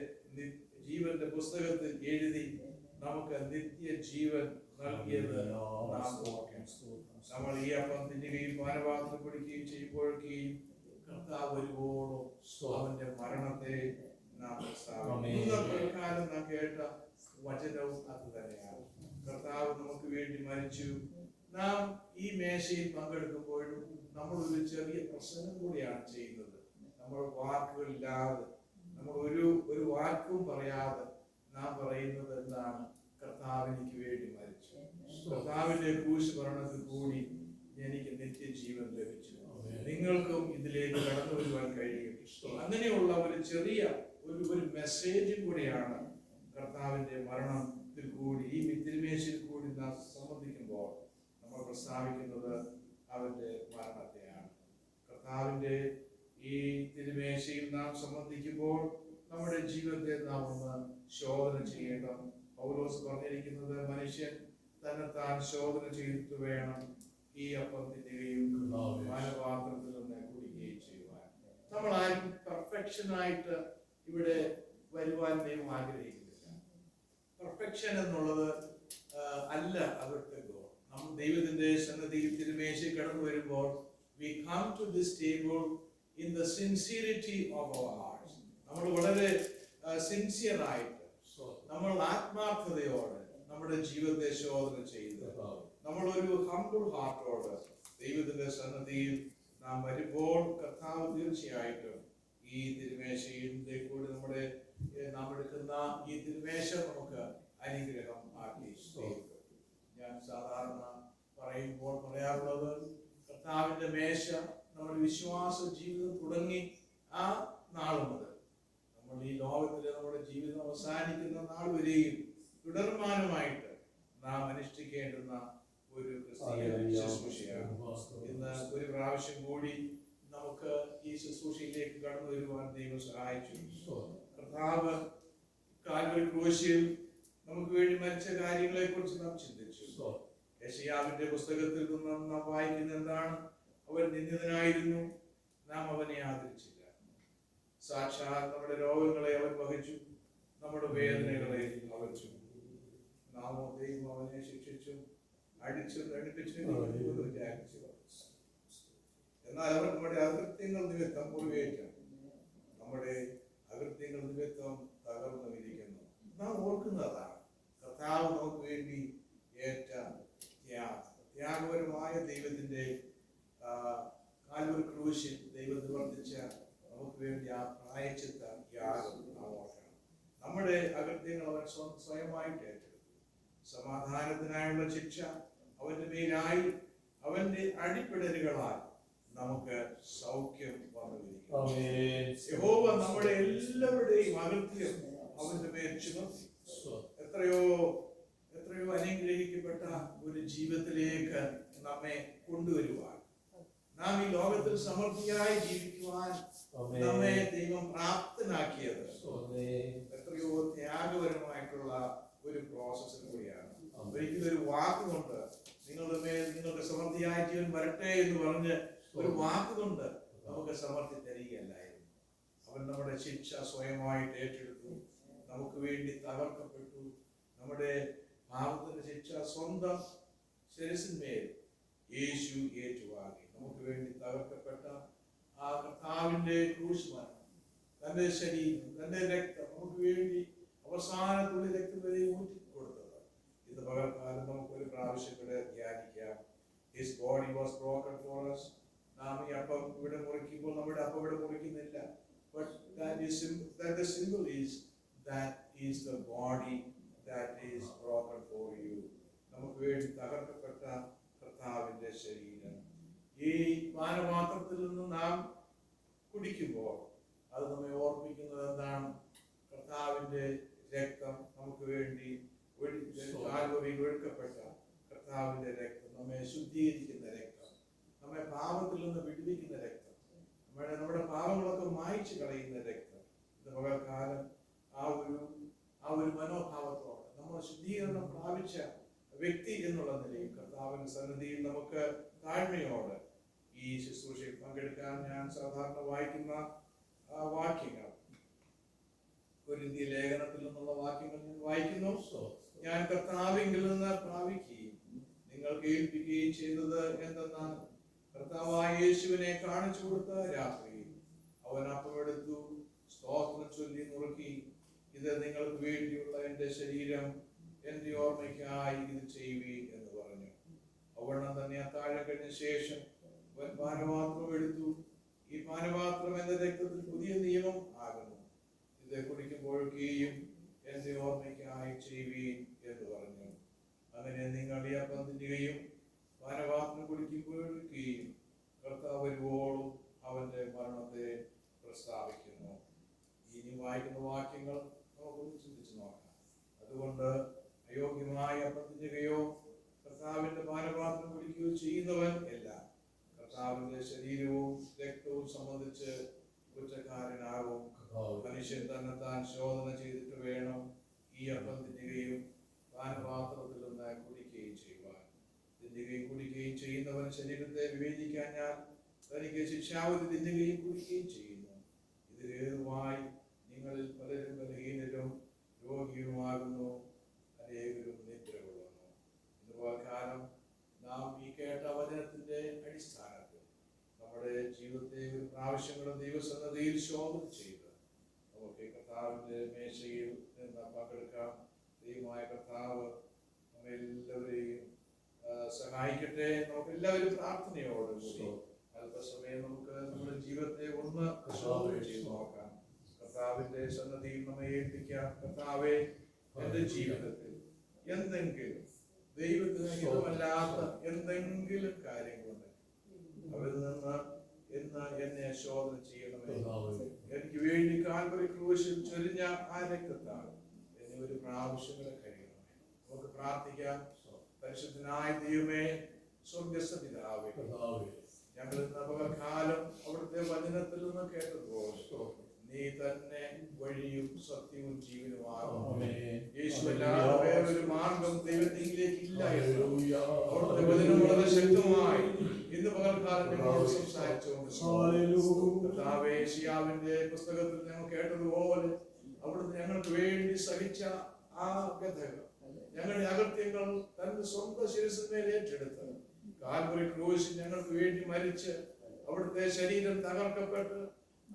ജീവന്റെ പുസ്തകത്തിൽ എഴുതി നമുക്ക് നിത്യ ജീവൻ നൽകിയത് നാം ഓർക്കണം. നമ്മൾ ഈ അപ്പം തിന്നുകയും പാനപാത്രം കുടിക്കുകയും ചെയ്യുമ്പോഴൊക്കെയും കർത്താവ് വരുവോളം അവന്റെ മരണത്തെ നാം പ്രസ്താവിക്കും. നാം കേട്ട വചനവും അത് തന്നെയാണ്. കർത്താവ് നമുക്ക് വേണ്ടി മരിച്ചു. നാം ഈ മേശയിൽ പങ്കെടുക്കുമ്പോഴും നമ്മൾ ഒരു ചെറിയ പ്രസംഗം കൂടിയാണ് ചെയ്യുന്നത്. നമ്മൾ വാക്കുകളില്ലാതെ, നമ്മൾ ഒരു വാക്കും പറയാതെ നാം പറയുന്നത് എന്താണ്? കർത്താവ് എനിക്ക് വേണ്ടി മരിച്ചു. കർത്താവിന്റെ ക്രൂശ് മരണത്തിൽ കൂടി എനിക്ക് നിത്യജീവൻ ലഭിച്ചു. നിങ്ങൾക്കും ഇതിലേക്ക് കടന്നു വരുവാൻ കഴിയും. അങ്ങനെയുള്ള ഒരു ചെറിയ ഒരു മെസ്സേജും കൂടിയാണ് കർത്താവിന്റെ മരണത്തിൽ കൂടി, ഈ തിരുമേശയിൽ കൂടി നാം സംബന്ധിക്കുമ്പോൾ നമ്മൾ പ്രസ്താവിക്കുന്നത് അവന്റെ മരണത്തെയാണ്. കർത്താവിന്റെ ഈ തിരുമേശയിൽ നാം സംബന്ധിക്കുമ്പോൾ നമ്മുടെ ജീവിതത്തെ നാം ഒന്ന് ശോധന ചെയ്യണം. പൗലോസ് പറഞ്ഞിരിക്കുന്നത്, മനുഷ്യൻ തന്നെത്താൻ ശോധന ചെയ്തിട്ട് വേണം ഈ അപ്പം തിന്നുകയും പാനപാത്രത്തിൽ നിന്ന് കുടിക്കുകയും ചെയ്യുവാൻ. നമ്മൾ ആരും പെർഫെക്ഷനായിട്ട് ഇവിടെ വരുവാൻ ദൈവം ആഗ്രഹിക്കുന്നില്ല. പെർഫെക്ഷൻ എന്നുള്ളത് അല്ല അവിടുത്തെ ഗോൾ. നമ്മൾ ദൈവത്തിന്റെ സന്നിധിയിൽ തിരുമേശയിൽ കടന്നു വരുമ്പോൾ we come to this table in the sincerity of our hearts. നമ്മൾ വളരെ സിൻസിയറായിട്ട്, നമ്മൾ ആത്മാർത്ഥതയോടെ നമ്മുടെ ജീവിതത്തെ ശോധന ചെയ്ത്, നമ്മൾ ഒരു ഹംബിൾ ഹാർട്ടോട് ദൈവത്തിന്റെ സന്നിധിയിൽ നാം വരുമ്പോൾ കർത്താവ് തീർച്ചയായിട്ടും ഈ തിരുമേശയിലെ കൂടി നാം എടുക്കുന്ന ഈ തിരുമേശ നമുക്ക് അനുഗ്രഹം ആക്കി. ഞാൻ സാധാരണ പറയുമ്പോൾ പറയാറുള്ളത്, കർത്താവിന്റെ മേശ നമ്മുടെ വിശ്വാസ ജീവിതം തുടങ്ങി ആ നാൾ മുതൽ നമ്മൾ ഈ ലോകത്തിലെ നമ്മുടെ ജീവിതം അവസാനിക്കുന്ന നാൾ വരെയും തുടർമാനമായിട്ട് നാം അനുഷ്ഠിക്കേണ്ടുന്ന ഒരു ക്രിസ്തീയ ശുശ്രൂഷയാണ്. ഇന്ന് ഒരു പ്രാവശ്യം കൂടി നമുക്ക് ഈ ശുശ്രൂഷയിലേക്ക് കടന്നു വരുവാൻ ദൈവം സഹായിച്ചു. കർത്താവ് കാൽവരി ക്രൂശിൽ നമുക്ക് വേണ്ടി മരിച്ച കാര്യങ്ങളെ കുറിച്ച് നാം ചിന്തിച്ചു. യെശയ്യാവിന്റെ പുസ്തകത്തിൽ നിന്ന് നാം വായിക്കുന്ന എന്താണ്? അവൻ നിന്ദിതനായിരുന്നു, നാം അവനെ ആദരിച്ചില്ല. സാക്ഷാൽ നമ്മുടെ രോഗങ്ങളെ അവൻ വഹിച്ചു, നമ്മുടെ വേദനകളെ അവൻ ചുമന്നു. നാമോ ദൈവം അവനെ ശിക്ഷിച്ചു, അടിച്ചു, ദണ്ഡിപ്പിച്ചു. എന്നാൽ അവർ നമ്മുടെ അകൃത്യങ്ങൾ നിമിത്തം മുറിവേറ്റു, നമ്മുടെ അകൃത്യങ്ങൾ നിമിത്തം തകർന്നു ഇരിക്കുന്നു. നാം ഓർക്കുന്നതാണ് കർത്താവ് നമുക്ക് വേണ്ടി ഏറ്റ ത്യാഗപരമായ ദൈവത്തിന്റെ കാൽവരി ക്രൂശിൽ ദൈവം നിവർത്തിച്ച നമുക്ക് വേണ്ടി ആ പ്രായച്ചിത്ത യാഗം നാം ഓർക്കണം. നമ്മുടെ അകൃത്യങ്ങൾ അവൻ സ്വയമായിട്ട് ഏറ്റെടുത്തു. സമാധാനത്തിനായുള്ള ശിക്ഷ അവന്റെ മേലായി, അവന്റെ അടിപ്പിടലുകളാൽ നമുക്ക് സൗഖ്യം വന്നുകൊണ്ടിരിക്കുന്നു. യഹോവ നമ്മുടെ എല്ലാവരുടെയും അകൃത്യം അവന്റെ മേൽ ചുമത്തി എത്രയോ അനുഗ്രഹിക്കപ്പെട്ട ഒരു ജീവിതത്തിലേക്ക് നമ്മെ കൊണ്ടുവരുവാൻ, നാം ഈ ലോകത്തിൽ സമൃദ്ധിയായി ജീവിക്കുവാൻ നമ്മെ ദൈവം പ്രാപ്തനാക്കിയത് എത്രയോ ത്യാഗപരമായിട്ടുള്ള ഒരു പ്രോസസ്സിൽ കൂടിയാണ്. ഒരിക്കലും ഒരു വാക്കുകൊണ്ട് നിങ്ങൾക്ക് സമൃദ്ധിയായ ജീവൻ വരട്ടെ എന്ന് പറഞ്ഞ് ഒരു വാക്കുകൊണ്ട് നമുക്ക് സമൃദ്ധി തരികയല്ലായിരുന്നു. അവൻ നമ്മുടെ ശിക്ഷ സ്വയമായിട്ട് ഏറ്റെടുത്തു, നമുക്ക് വേണ്ടി തകർക്കപ്പെട്ടു. നമ്മുടെ പാപത്തിന്റെ ശിക്ഷ സ്വന്തം ശിരസിന്മേൽ യേശു ഏറ്റുവാങ്ങി. നമുക്ക് വേണ്ടി തകർക്കപ്പെട്ട ആ കർത്താവിന്റെ ക്രൂശുമരണം, തന്റെ ശരീരം, തന്റെ രക്തം നമുക്ക് വേണ്ടി അവസാനത്തുള്ള രക്തം വരെ ഊറ്റിക്കൊടുത്തത് ഇന്ന് പകൽക്കാലം നമുക്ക് ഒരു പ്രാവശ്യം കൂടെ ധ്യാനിക്കാം. His body was broken for us. നാം ഈ അപ്പം ഇവിടെ മുറിക്കുമ്പോൾ നമ്മുടെ അപ്പം ഇവിടെ മുറിക്കുന്നില്ല. But the symbol is that is the body that is broken for you. നമുക്ക് വേണ്ടി തകർക്കപ്പെട്ട കർത്താവിന്റെ ശരീരം. ഈ പാനപാത്രത്തിൽ നിന്ന് നാം കുടിക്കുമ്പോൾ അത് നമ്മെ ഓർമ്മിക്കുന്നത് എന്താണ്? കർത്താവിന്റെ രക്തം നമുക്ക് വേണ്ടി ഒഴുക്കപ്പെട്ട കർത്താവിന്റെ രക്തം, നമ്മെ ശുദ്ധീകരിക്കുന്ന രക്തം, നമ്മെ പാപത്തിൽ നിന്ന് വിടുവിക്കുന്ന രക്തം, നമ്മുടെ പാപങ്ങളൊക്കെ മായ്ച്ചു കളയുന്ന രക്തം. ഇത് പകൽക്കാലം ആ ഒരു മനോഭാവത്തോടെ നമ്മൾ ശുദ്ധീകരണം പ്രാപിച്ച വ്യക്തി എന്നുള്ള നിലയിൽ കർത്താവിന്റെ സന്നിധിയിൽ നമുക്ക് താഴ്മയോടെ ഈ ശുശ്രൂഷയിൽ പങ്കെടുക്കാൻ ഞാൻ സാധാരണ വായിക്കുന്ന വാക്യങ്ങൾ, കൊരിന്ത്യർ ലേഖനത്തിൽ നിന്നുള്ള വാക്യങ്ങൾ ഞാൻ വായിക്കുന്നു. ഞാൻ കർത്താവിങ്കിൽ നിന്ന് പ്രാപിക്കുകയും നിങ്ങൾ കേൾപ്പിക്കുകയും ചെയ്തത് എന്തെന്നാൽ, കർത്താവായ യേശുവിനെ കാണിച്ചു കൊടുത്ത രാത്രിയിൽ അവൻ അപ്പമെടുത്തു, സ്തോത്രം ചൊല്ലി നുറുക്കി, ഇത് നിങ്ങൾക്ക് വേണ്ടിയുള്ള എന്റെ ശരീരം, എന്റെ ഓർമ്മയ്ക്കായി ഇത് ചെയ്യുവീൻ എന്ന് പറഞ്ഞു. അവണ്ണം തന്നെ അത്താഴം കഴിഞ്ഞ ശേഷം അവൻ പാനപാത്രം എടുത്തു, ഈ പാനപാത്രം എന്റെ രക്തത്തിൽ പുതിയ നിയമം ആകുന്നു, ഇത് കുടിക്കുമ്പോഴൊക്കെയും എന്റെ ഓർമ്മയ്ക്കായി ചെയ്യുവീൻ എന്ന് പറഞ്ഞു. അങ്ങനെ നിങ്ങൾ ഈ അപ്പം തിന്നുകയും പാനപാത്രം കുടിക്കുമ്പോഴൊക്കെയും കർത്താവ് വരുവോളും അവന്റെ മരണത്തെ പ്രസ്താവിക്കുന്നു. ഇനി വായിക്കുന്ന വാക്യങ്ങൾ നമുക്കൊന്ന് ചിന്തിച്ചു നോക്കാം. അതുകൊണ്ട് അയോഗ്യമായ അപ്പം തിന്നുകയോ കർത്താവിന്റെ പാനപാത്രം കുടിക്കുകയോ ചെയ്യുന്നവൻ എല്ലാം കർത്താവിന്റെ ശരീരവും രക്തവും സംബന്ധിച്ച് കുറ്റക്കാരനാകും. മനുഷ്യൻ തന്നെത്താൻ ശോധന ചെയ്തിട്ട് വേണം ഈ അപ്പം തിന്നുകയും പാനപാത്രത്തിൽ നിന്ന് കുടിക്കുകയും ചെയ്യുവാൻ. തിന്നുകയും കുടിക്കുകയും ചെയ്യുന്നവൻ ശരീരത്തെ വിവേചിക്കാൻ ഞാൻ തനിക്ക് ശിക്ഷാവധി തിന്നുകയും കുടിക്കുകയും ചെയ്യുന്നു. ഇത് ഹേതുവായി നിങ്ങളിൽ പലരും ബലഹീനരും രോഗിയുമാകുന്നു, അനേകരും നിദ്ര കൊള്ളുന്നു. ഇന്ന് കാലം നാം ഈ കേട്ട വചനത്തിന്റെ അടിസ്ഥാനത്തിൽ നമ്മുടെ ജീവിതത്തെ ഒരു പ്രാവശ്യങ്ങളും ദൈവസന്നദ്ധിയിൽ ശോധന ചെയ്ത് നമുക്ക് കർത്താവിന്റെ മേശയിൽ നിന്ന് പങ്കെടുക്കാം. ദൈവമായ കർത്താവ് നമ്മെല്ലാവരെയും സഹായിക്കട്ടെ. നമുക്ക് എല്ലാവരും പ്രാർത്ഥനയോടുകൂടി അല്പസമയം നമുക്ക് നമ്മുടെ ജീവിതത്തെ ഒന്ന് ശോധന ചെയ്ത് നോക്കാം. കർത്താവിന്റെ സന്നദ്ധിയിൽ നമ്മെ ഏൽപ്പിക്കാം. കർത്താവെ, എന്റെ ജീവിതത്തിൽ എന്തെങ്കിലും ദൈവത്തിന് ഹിതമല്ലാത്ത എന്തെങ്കിലും കാര്യങ്ങളുണ്ട്, അവരിൽ നിന്ന് ഇന്ന് എന്നെ ശോധന ചെയ്യണമേ. എനിക്ക് വേണ്ടി കാൽവരി ക്രൂശിൽ ചൊരിഞ്ഞ ആ രക്തത്താൽ എന്നെ ഒരു പ്രാവശ്യം കൂടെ കഴിയണമേ. നമുക്ക് പ്രാർത്ഥിക്കാം. പരിശുദ്ധനായ ദൈവമേ, സ്വർഗ്ഗസ്ഥ പിതാവേ, ഞങ്ങൾ ഇന്ന് പകൽക്കാലം അവിടുത്തെ വചനത്തിൽ നിന്ന് കേട്ടതുപോലെ നീ തന്നെ വഴിയും സത്യവും ജീവനുമാകും. യേശുവല്ലാതെ വേറൊരു മാർഗം ദൈവത്തിലേക്ക് ഇല്ല എന്ന് അവിടുത്തെ വചനം വളരെ ശക്തമായി ഇന്ന് പകൽക്കാലം ഞങ്ങളോട് സംസാരിച്ചുകൊണ്ട് യേശയ്യാവിന്റെ പുസ്തകത്തിൽ ഞങ്ങൾ കേട്ടതുപോലെ അവിടുന്ന് ഞങ്ങൾക്ക് വേണ്ടി സഹിച്ച ആ വ്യഥകൾ, ഞങ്ങളുടെ അകൃത്യങ്ങൾ തന്റെ സ്വന്തം ശിരസിന്മേൽ ഏറ്റെടുത്ത് കാൽവരി ക്രൂശിൽ ഞങ്ങൾക്ക് വേണ്ടി മരിച്ച് അവിടുത്തെ ശരീരം തകർക്കപ്പെട്ട്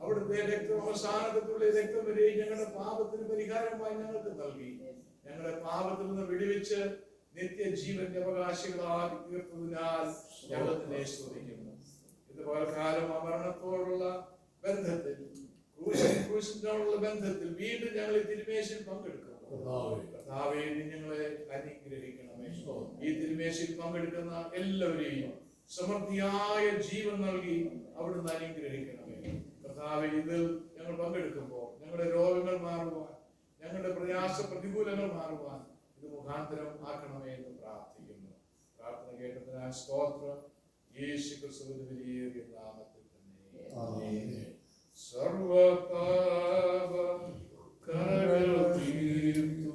അവിടുത്തെ രക്തം അവസാനത്തുള്ള രക്തം വരെ ഞങ്ങളുടെ പാപത്തിന് പരിഹാരമായി ഞങ്ങൾക്ക് നൽകി ഞങ്ങളുടെ പാപത്തിൽ നിന്ന് വിടുവിച്ച് നിത്യജീവന്റെ അവകാശികളാക്കി തീർത്തതിനാൽ ഞങ്ങൾ തന്നെ സ്തുതിക്കുന്നു. ഇതുപോലെ കാലം ആ മരണത്തോടുള്ള ബന്ധത്തിൽ ക്രൂശിനോടുള്ള ബന്ധത്തിൽ വീണ്ടും ഞങ്ങൾ ഈ തിരുമേശയിൽ പങ്കെടുക്കുന്നു. കർത്താവേ, നീ ഞങ്ങളെ അനുഗ്രഹിക്കണമേ. ഈ തിരുമേശയിൽ പങ്കെടുക്കുന്ന എല്ലാവരെയും സമൃദ്ധിയായ ജീവൻ നൽകി അവിടുന്ന് അനുഗ്രഹിക്കണമേ. കർത്താവേ, ഇതിൽ ഞങ്ങൾ പങ്കെടുക്കുമ്പോൾ ഞങ്ങളുടെ രോഗങ്ങൾ മാറുവാൻ, ഞങ്ങളുടെ പ്രയാസ പ്രതികൂലങ്ങൾ മാറുവാൻ ഇത് മുഖാന്തരം ആക്കണമേ എന്ന് പ്രാർത്ഥിക്കുന്നു. പ്രാർത്ഥന കേട്ടതിനാൽ സ്തോത്രം. യേശു ക്രിസ്തുവിന്റെ വലിയ നാമത്തിൽ തന്നെ. സർവപാപ കരകൾ തീർത്തു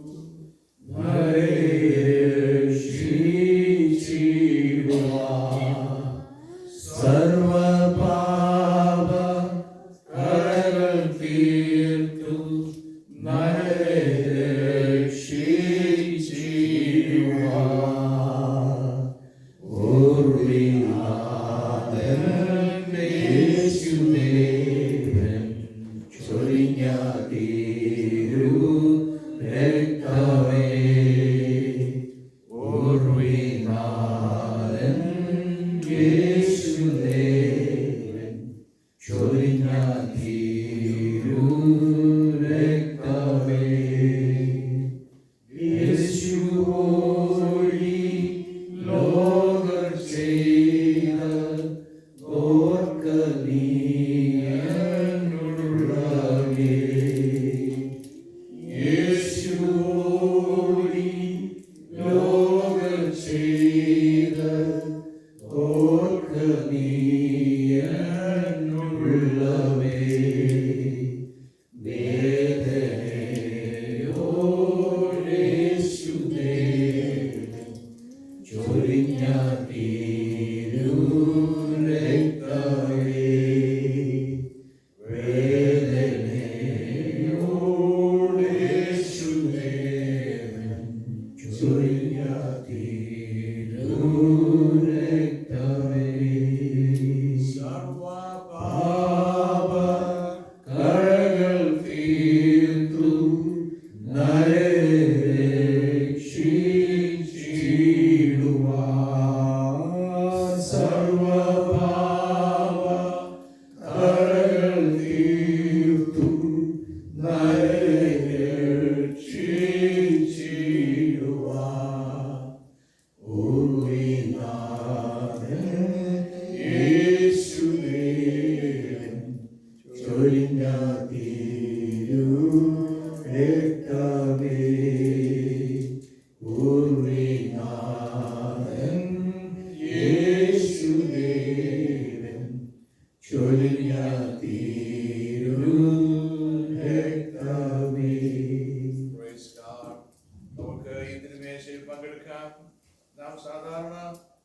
നാം സാധാരണ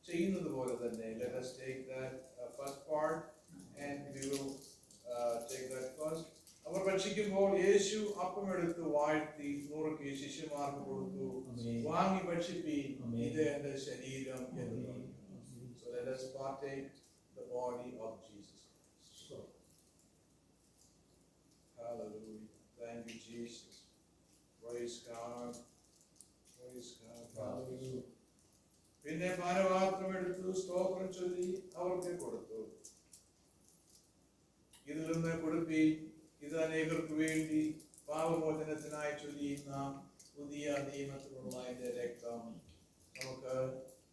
ചെയ്യുന്നത് പോലെ തന്നെ let us take that first part and we will take that first. അവർ ഭക്ഷിക്കുമ്പോൾ യേശു അപ്പമെടുത്ത് വാഴ്ത്തി നുറുക്കി ശിഷ്യന്മാർക്ക് കൊടുത്തു, വാങ്ങി ഭക്ഷിപ്പീൻ, ഇത് എന്റെ ശരീരം എന്ന് പറഞ്ഞു. So let us partake the body of Jesus Christ. Hallelujah. Thank you, Jesus. Praise God. Praise God. Hallelujah. പിന്നെ പാനപാത്രം എടുത്തു സ്തോത്രം ചൊല്ലി അവർക്ക് കൊടുത്തു, ഇതിൽ നിന്ന് കൊടുപ്പി, ഇത് അനേകർക്ക് വേണ്ടി പാപമോചനത്തിനായി ചൊല്ലി നാം പുതിയ നിയമത്തിലുള്ള എന്റെ രക്തം. നമുക്ക്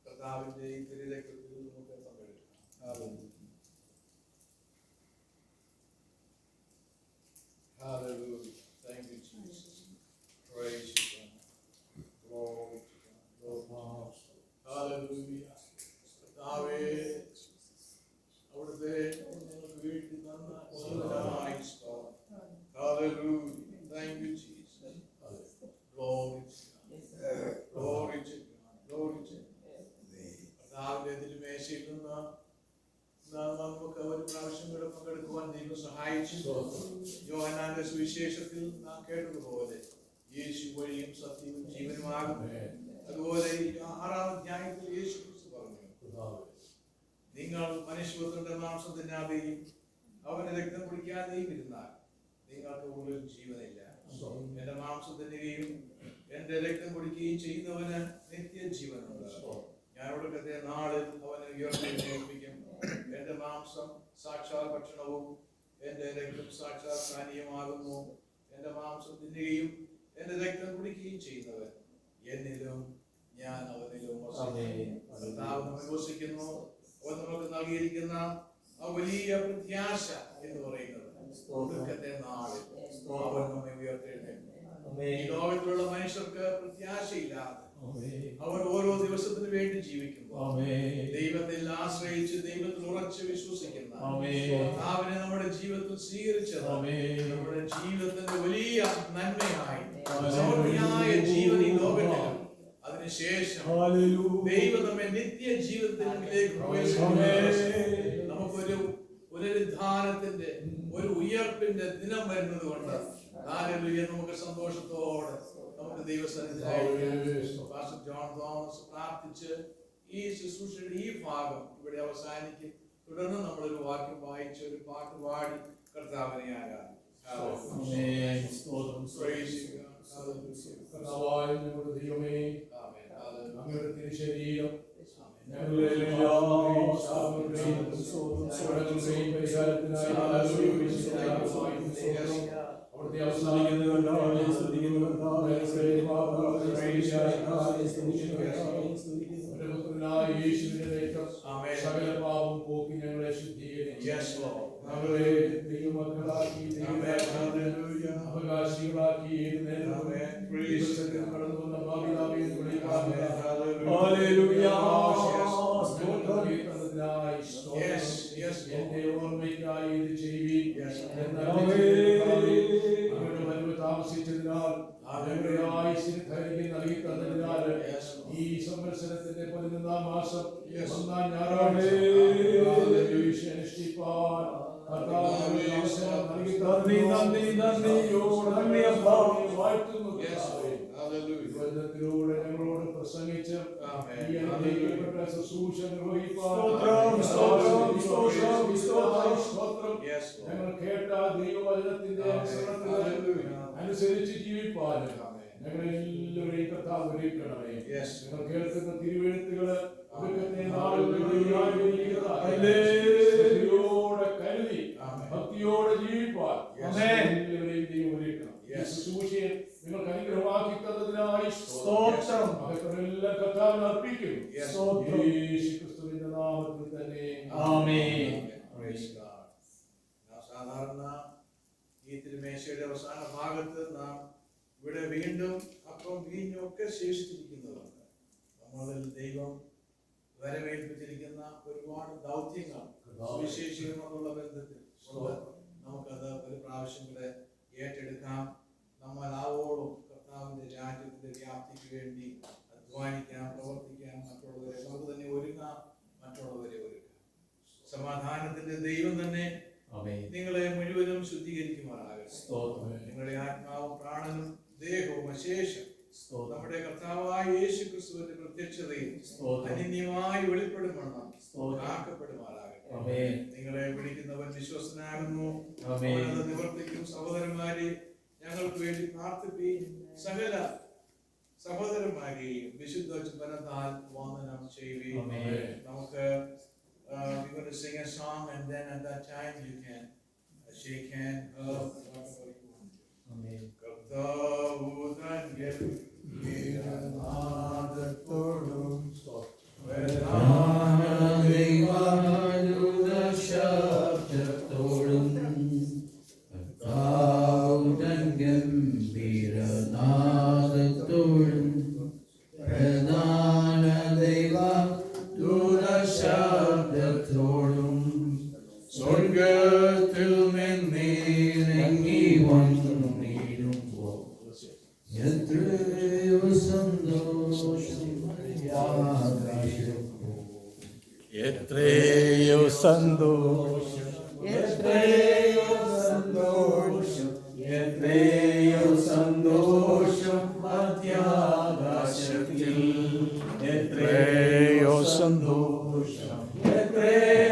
കർത്താവിന്റെ ഈ തിരുരക്തത്തിൽ നമുക്ക് പങ്കെടുക്കാം. Hallelujah. Thank you, Jesus. Praise you, God. Glory to God. Lord. Hallelujah. കർത്താവേ, അവിടുത്തെ വീട്ടിൽ നന്നായി സ്തോത്രം. Hallelujah. Thank you, Jesus. Glory to God. Glory to God. Glory to God. കർത്താവിന്റെ തിരുമേശയിൽ നിന്ന് നമുക്ക് ഒരു പ്രാവശ്യം കൂടെ പങ്കെടുക്കുവാൻ ദൈവം സഹായിച്ചു. യോഹന്നാന്റെ സുവിശേഷത്തിൽ നാം കേട്ടതുപോലെ യേശു വഴിയും സത്യവും ജീവനുമാകും. അതുപോലെ 6-ാം അധ്യായത്തിൽ യേശു ക്രിസ്തു പറഞ്ഞു, നീ നിങ്ങൾ മനുഷ്യപുത്രന്റെ മാംസം തിന്നാതെയും അവന്റെ രക്തം കുടിക്കാതെയും ഇരുന്നാൽ നിങ്ങൾക്ക് ഉള്ളിൽ ജീവനില്ല. എന്റെ മാംസം തിന്നുകയും എന്റെ രക്തം കുടിക്കുകയും ചെയ്യുന്നവന് നിത്യജീവനുണ്ട്. ഞാൻ ഒടുക്കത്തെ നാളിൽ അവനെ ഉയർത്തെഴുന്നേൽപ്പിക്കും. എന്റെ മാംസം സാക്ഷാൽ ഭക്ഷണവും എന്റെ രക്തം സാക്ഷാൽ പാനീയമാകുന്നു. എന്റെ മാംസം തിന്നുകയും എന്റെ രക്തം കുടിക്കുകയും ചെയ്യുന്നവൻ എന്നിലും ഞാൻ അവനിലും വസിക്കുന്നു. അവൻ നമുക്ക് നൽകിയിരിക്കുന്ന ആ വലിയ പ്രത്യാശ എന്ന് പറയുന്നത് ഒടുക്കത്തെ നാളിൽ അവൻ നമ്മെ ഉയർത്തെഴുന്നേൽക്കും. ഈ ലോകത്തിലുള്ള മനുഷ്യർക്ക് പ്രത്യാശയില്ലാതെ അവർ ഓരോ ദിവസത്തിന് വേണ്ടി ജീവിക്കുമ്പോൾ ദൈവത്തിൽ ആശ്രയിച്ച് ദൈവത്തിൽ ഉറച്ച് വിശ്വസിക്കുന്ന കർത്താവിനെ നമ്മുടെ ജീവിതത്തിൽ സ്വീകരിച്ചത് നമ്മുടെ ജീവിതത്തിന്റെ വലിയ നന്മയായി സമൃദ്ധിയായ ജീവൻ ഈ ലോകത്തിലും അതിനുശേഷം ദൈവം നമ്മെ നിത്യ ജീവിതത്തിലേക്ക് പ്രവേശിപ്പിക്കും. നമുക്കൊരു പുനരുദ്ധാനത്തിന്റെ ഒരു ഉയർപ്പിന്റെ ദിനം വരുന്നത് കൊണ്ട് നമുക്ക് സന്തോഷത്തോടെ നമുക്ക് ദൈവസന്നിധിയിലായിരിക്കാം. പാസ്റ്റർ ജോൺ തോമസ് പ്രാർത്ഥിച്ച് ഈ ശുശ്രൂഷയുടെ ഈ ഭാഗം ഇവിടെ അവസാനിക്കും. തുടർന്ന് നമ്മളൊരു വാക്യം വായിച്ച് ഒരു പാട്ട് പാടി കർത്താവിനെ ആരാധിക്കും. അങ്ങയുടെ തിരുശരീരം അവിടുത്തെ യേശുവിന്റെ രക്തം സകല പാപം പോക്കി ഞങ്ങളെ ശുദ്ധീകരിക്കും. ഞങ്ങളെ ദൈവമക്കളാക്കി അവകാശികളാക്കി കടന്നു വന്ന ഭാവിതാവിയെ എന്റെ ഓർമ്മയ്ക്കായി ഇത് ചെയ്യുവീൻ. അവരുടെ വരവ് താമസിച്ചതിനാൽ അവരുടെ ആയുസ്സിന് ധൈര്യം നൽകി തന്നതിനാൽ ഈ സംവത്സരത്തിന്റെ 11-ാം മാസം 1-ാം ഞായറാഴ്ച അനുഷ്ഠിപ്പാൻ ിലൂടെ ഞങ്ങളോട് പ്രസംഗിച്ച് ഈ അനുഗ്രഹിക്കപ്പെട്ട ശുശ്രൂഷ നിർവഹിപ്പാൻ ഞങ്ങൾ കേട്ട ദൈവവചനത്തിന്റെ അനുസരിച്ച് ജീവിപ്പാൻ ഞങ്ങളെല്ലാവരെയും കർത്താവ് ഗ്രഹിക്കണമേ. ഞങ്ങൾ കേൾക്കുന്ന തിരുവെഴുത്തുകള് കരുതി ഭക്തിയോടെ ജീവിപ്പാൻ എല്ലാവരെയും ദൈവം ഒരുക്കണം. ശുശ്രൂഷയെ നിങ്ങൾക്ക് അനുഗ്രഹമാക്കി തന്നതിനായി സ്തോത്രം. എല്ലാം കർത്താവിന് അർപ്പിക്കും. യേശുക്രിസ്തുവിന്റെ നാമത്തിൽ തന്നെ ആമേൻ. സാധാരണ ഈ തിരുമേശയുടെ അവസാന ഭാഗത്ത് നാം ഇവിടെ വീണ്ടും അപ്പം വീഞ്ഞും ഒക്കെ ശേഷിച്ചിരിക്കുന്നതുണ്ട്. നമ്മളിൽ ദൈവം വരവേൽപ്പിച്ചിരിക്കുന്ന ഒരുപാട് ദൗത്യങ്ങൾ വിശേഷിക്കുമെന്നുള്ള ബന്ധത്തിൽ നമുക്കത് ഒരു പ്രാവശ്യം കൂടെ ഏറ്റെടുക്കാം. നമ്മൾ ആവോളം കർത്താവിന്റെ രാജ്യത്തിന്റെ വ്യാപ്തിക്ക് വേണ്ടി അധ്വാനിക്കാം, പ്രവർത്തിക്കാം. മറ്റുള്ളവരെ നമുക്ക് തന്നെ ഒരുങ്ങാം, മറ്റുള്ളവരെ ഒരുക്കാം. സമാധാനത്തിന്റെ ദൈവം തന്നെ നിങ്ങളെ മുഴുവനും ശുദ്ധീകരിക്കുമാറാകട്ടെ. നിങ്ങളുടെ ആത്മാവും പ്രാണനും ദേഹവും അശേഷം നമ്മുടെ കർത്താവായ യേശുക്രിസ്തുവിന്റെ പ്രത്യക്ഷതയിൽ അനന്യമായി വെളിപ്പെടുമെണ്ണം കാക്കപ്പെടുമാറാകട്ടെ. നിങ്ങളെ വിളിക്കുന്നവൻ വിശ്വസനാകുന്നു, അവനത് നിവർത്തിക്കും. സഹോദരന്മാരെ, ഞങ്ങൾക്ക് വേണ്ടി പ്രാർത്ഥിപ്പീൻ. സകല സഹോദരന്മാരെയും വിശുദ്ധ ചുംബനത്താൽ വന്ദനം ചെയ്യുകയും നമുക്ക് we're going to sing a song, and then at that time you can shake hand, hug, whatever you want to do. Amen. സ്വർഗത്തിൽ നിന്നിറങ്ങി വന്നിടുമ്പോൾ എത്രയോ സന്തോഷം, എത്രയോ സന്തോഷം, എത്രയോ സന്തോഷം, എത്രയോ സന്തോഷം മധ്യാകാശത്തിൽ, എത്രയോ സന്തോഷം, എത്രയോ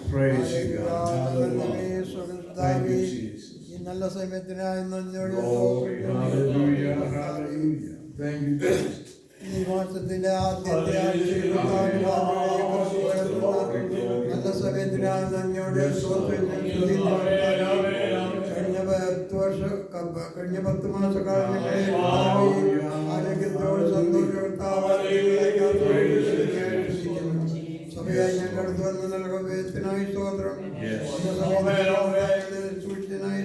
Praise you, God. Thank you, Jesus. Glory, hallelujah, hallelujah. Thank you, Jesus. ഈ മാസത്തിന്റെ ആദ്യത്തെ ആഴ്ചയിൽ നല്ല സമയത്തിനാണ് നന്ദിയോടെ കഴിഞ്ഞ 10 മാസക്കാലം ആരോഗ്യത്തോട് സഭയായി ഞങ്ങൾ അടുത്ത് വന്ന് നൽകും വേദത്തിനായി സ്തോത്രം സൂക്ഷിച്ചനായി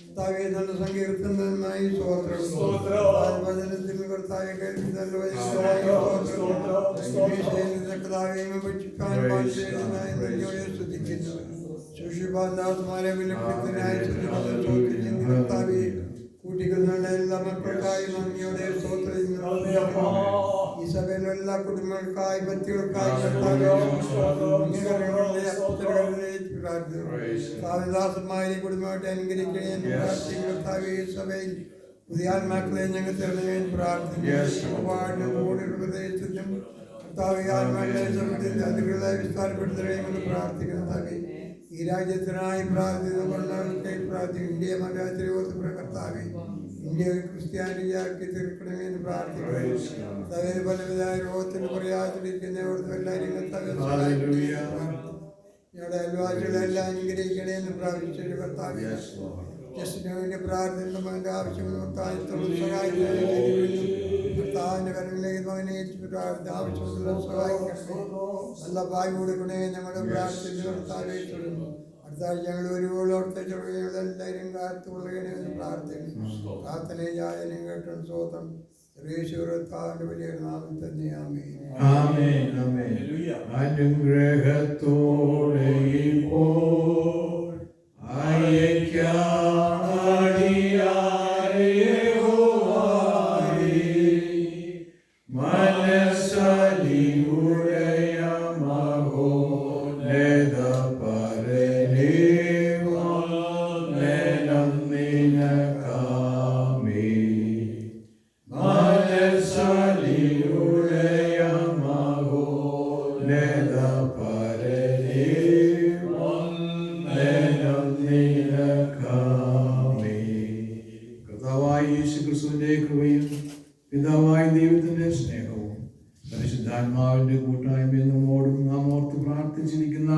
കർത്താവെ നല്ല സങ്കീർത്തനമായി സ്തോത്രം വചനത്തിൽ കർത്താവെ കേൾവി നല്ല കർത്താവെ ഭക്ഷിക്കാൻ സ്തുതിക്കുന്നു ശുശിപാദാസ്മാരെ വിലക്കത്തിനായി കർത്താവെ കൂട്ടിക്കൊണ്ടുള്ള എല്ലാ മക്കൾക്കായി നന്ദിയോടെ സ്തോത്രം ഈ സഭയിലെ എല്ലാ കുടുംബങ്ങൾക്കായി വ്യക്തികൾക്കായി ദാസന്മാരെ കുടുംബമായിട്ട് അനുഗ്രഹിക്കണേ എന്ന് പ്രാർത്ഥിക്കുന്ന ഈ സഭയിൽ പുതിയ ആത്മാക്കളെ ഞങ്ങൾ തിരഞ്ഞു പ്രാർത്ഥിക്കുന്നു പ്രദേശത്തും കർത്താവ് ആത്മാക്കളെ സമയത്തിൽ അതികളെ വിസ്താരപ്പെടുത്തണമെന്ന് പ്രാർത്ഥിക്കുന്ന ഈ രാജ്യത്തിനായി പ്രാർത്ഥിക്കുന്നു ഇന്ത്യ മലയാളത്തിലെ ഓർത്ത് കർത്താവെ ഇന്ത്യ ക്രിസ്ത്യാനിയാക്കി തീർക്കണമെന്ന് പ്രാർത്ഥിക്കുന്നു പലവിധ രോഗത്തിന് പറയാതിരിക്കുന്നവർക്ക് എല്ലാവരും ഞങ്ങളുടെ അയൽവാസികളെല്ലാം അനുഗ്രഹിക്കണമെന്ന് പ്രാർത്ഥിച്ചു കർത്താവെ ജസ്റ്റിനുവിന്റെ പ്രാർത്ഥന മകന്റെ ആവശ്യങ്ങളും കർത്താവിന്റെ കരങ്ങളിലേക്ക് മകനെ ആവശ്യമുള്ള സഹായിക്കണമേ നല്ല ഭാവി കൊടുക്കണേ ഞങ്ങളുടെ പ്രാർത്ഥന കർത്താവെ തുടരുന്നു അടുത്താഴ്ച ഞങ്ങൾ ഒരുപോളോടത്തെ എല്ലാവരും കാത്തുകൊള്ളുകയെന്ന് പ്രാർത്ഥിക്കുന്നു പ്രാർത്ഥനയെ യാചനം കേട്ടും സ്വതം യേശുവിന്റെ വലിയ നാമം തന്നെ ആമേൻ. ആമേൻ, ആമേൻ. അനുഗ്രഹത്തോടെ ഇപ്പോൾ അയക്കാടിയായ യഹോവേ, മനസ്സലിവുടയ മഹോന്നത പരനേ വന്ദനം നിനക്കാമേ. മനസ്സലിവുടയ മഹോന്നത പരനേ വന്ദനം നിനക്കാമേ. കർത്താവായ യേശുക്രിസ്തുവിന്റെ കൃപയും പിതാവായ ദൈവത്തിന്റെ സ്നേഹവും പരിശുദ്ധാത്മാവിന്റെ കൂട്ടായ്മയും നമ്മോടും നാം ഓർത്ത് പ്രാർത്ഥിച്ചിരിക്കുന്ന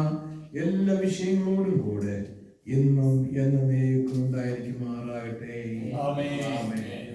എല്ലാ വിഷയങ്ങളോടും കൂടെ ഇന്നും എന്നേക്കും ഉണ്ടായിരിക്കുമാറാകട്ടെ. ആമേൻ.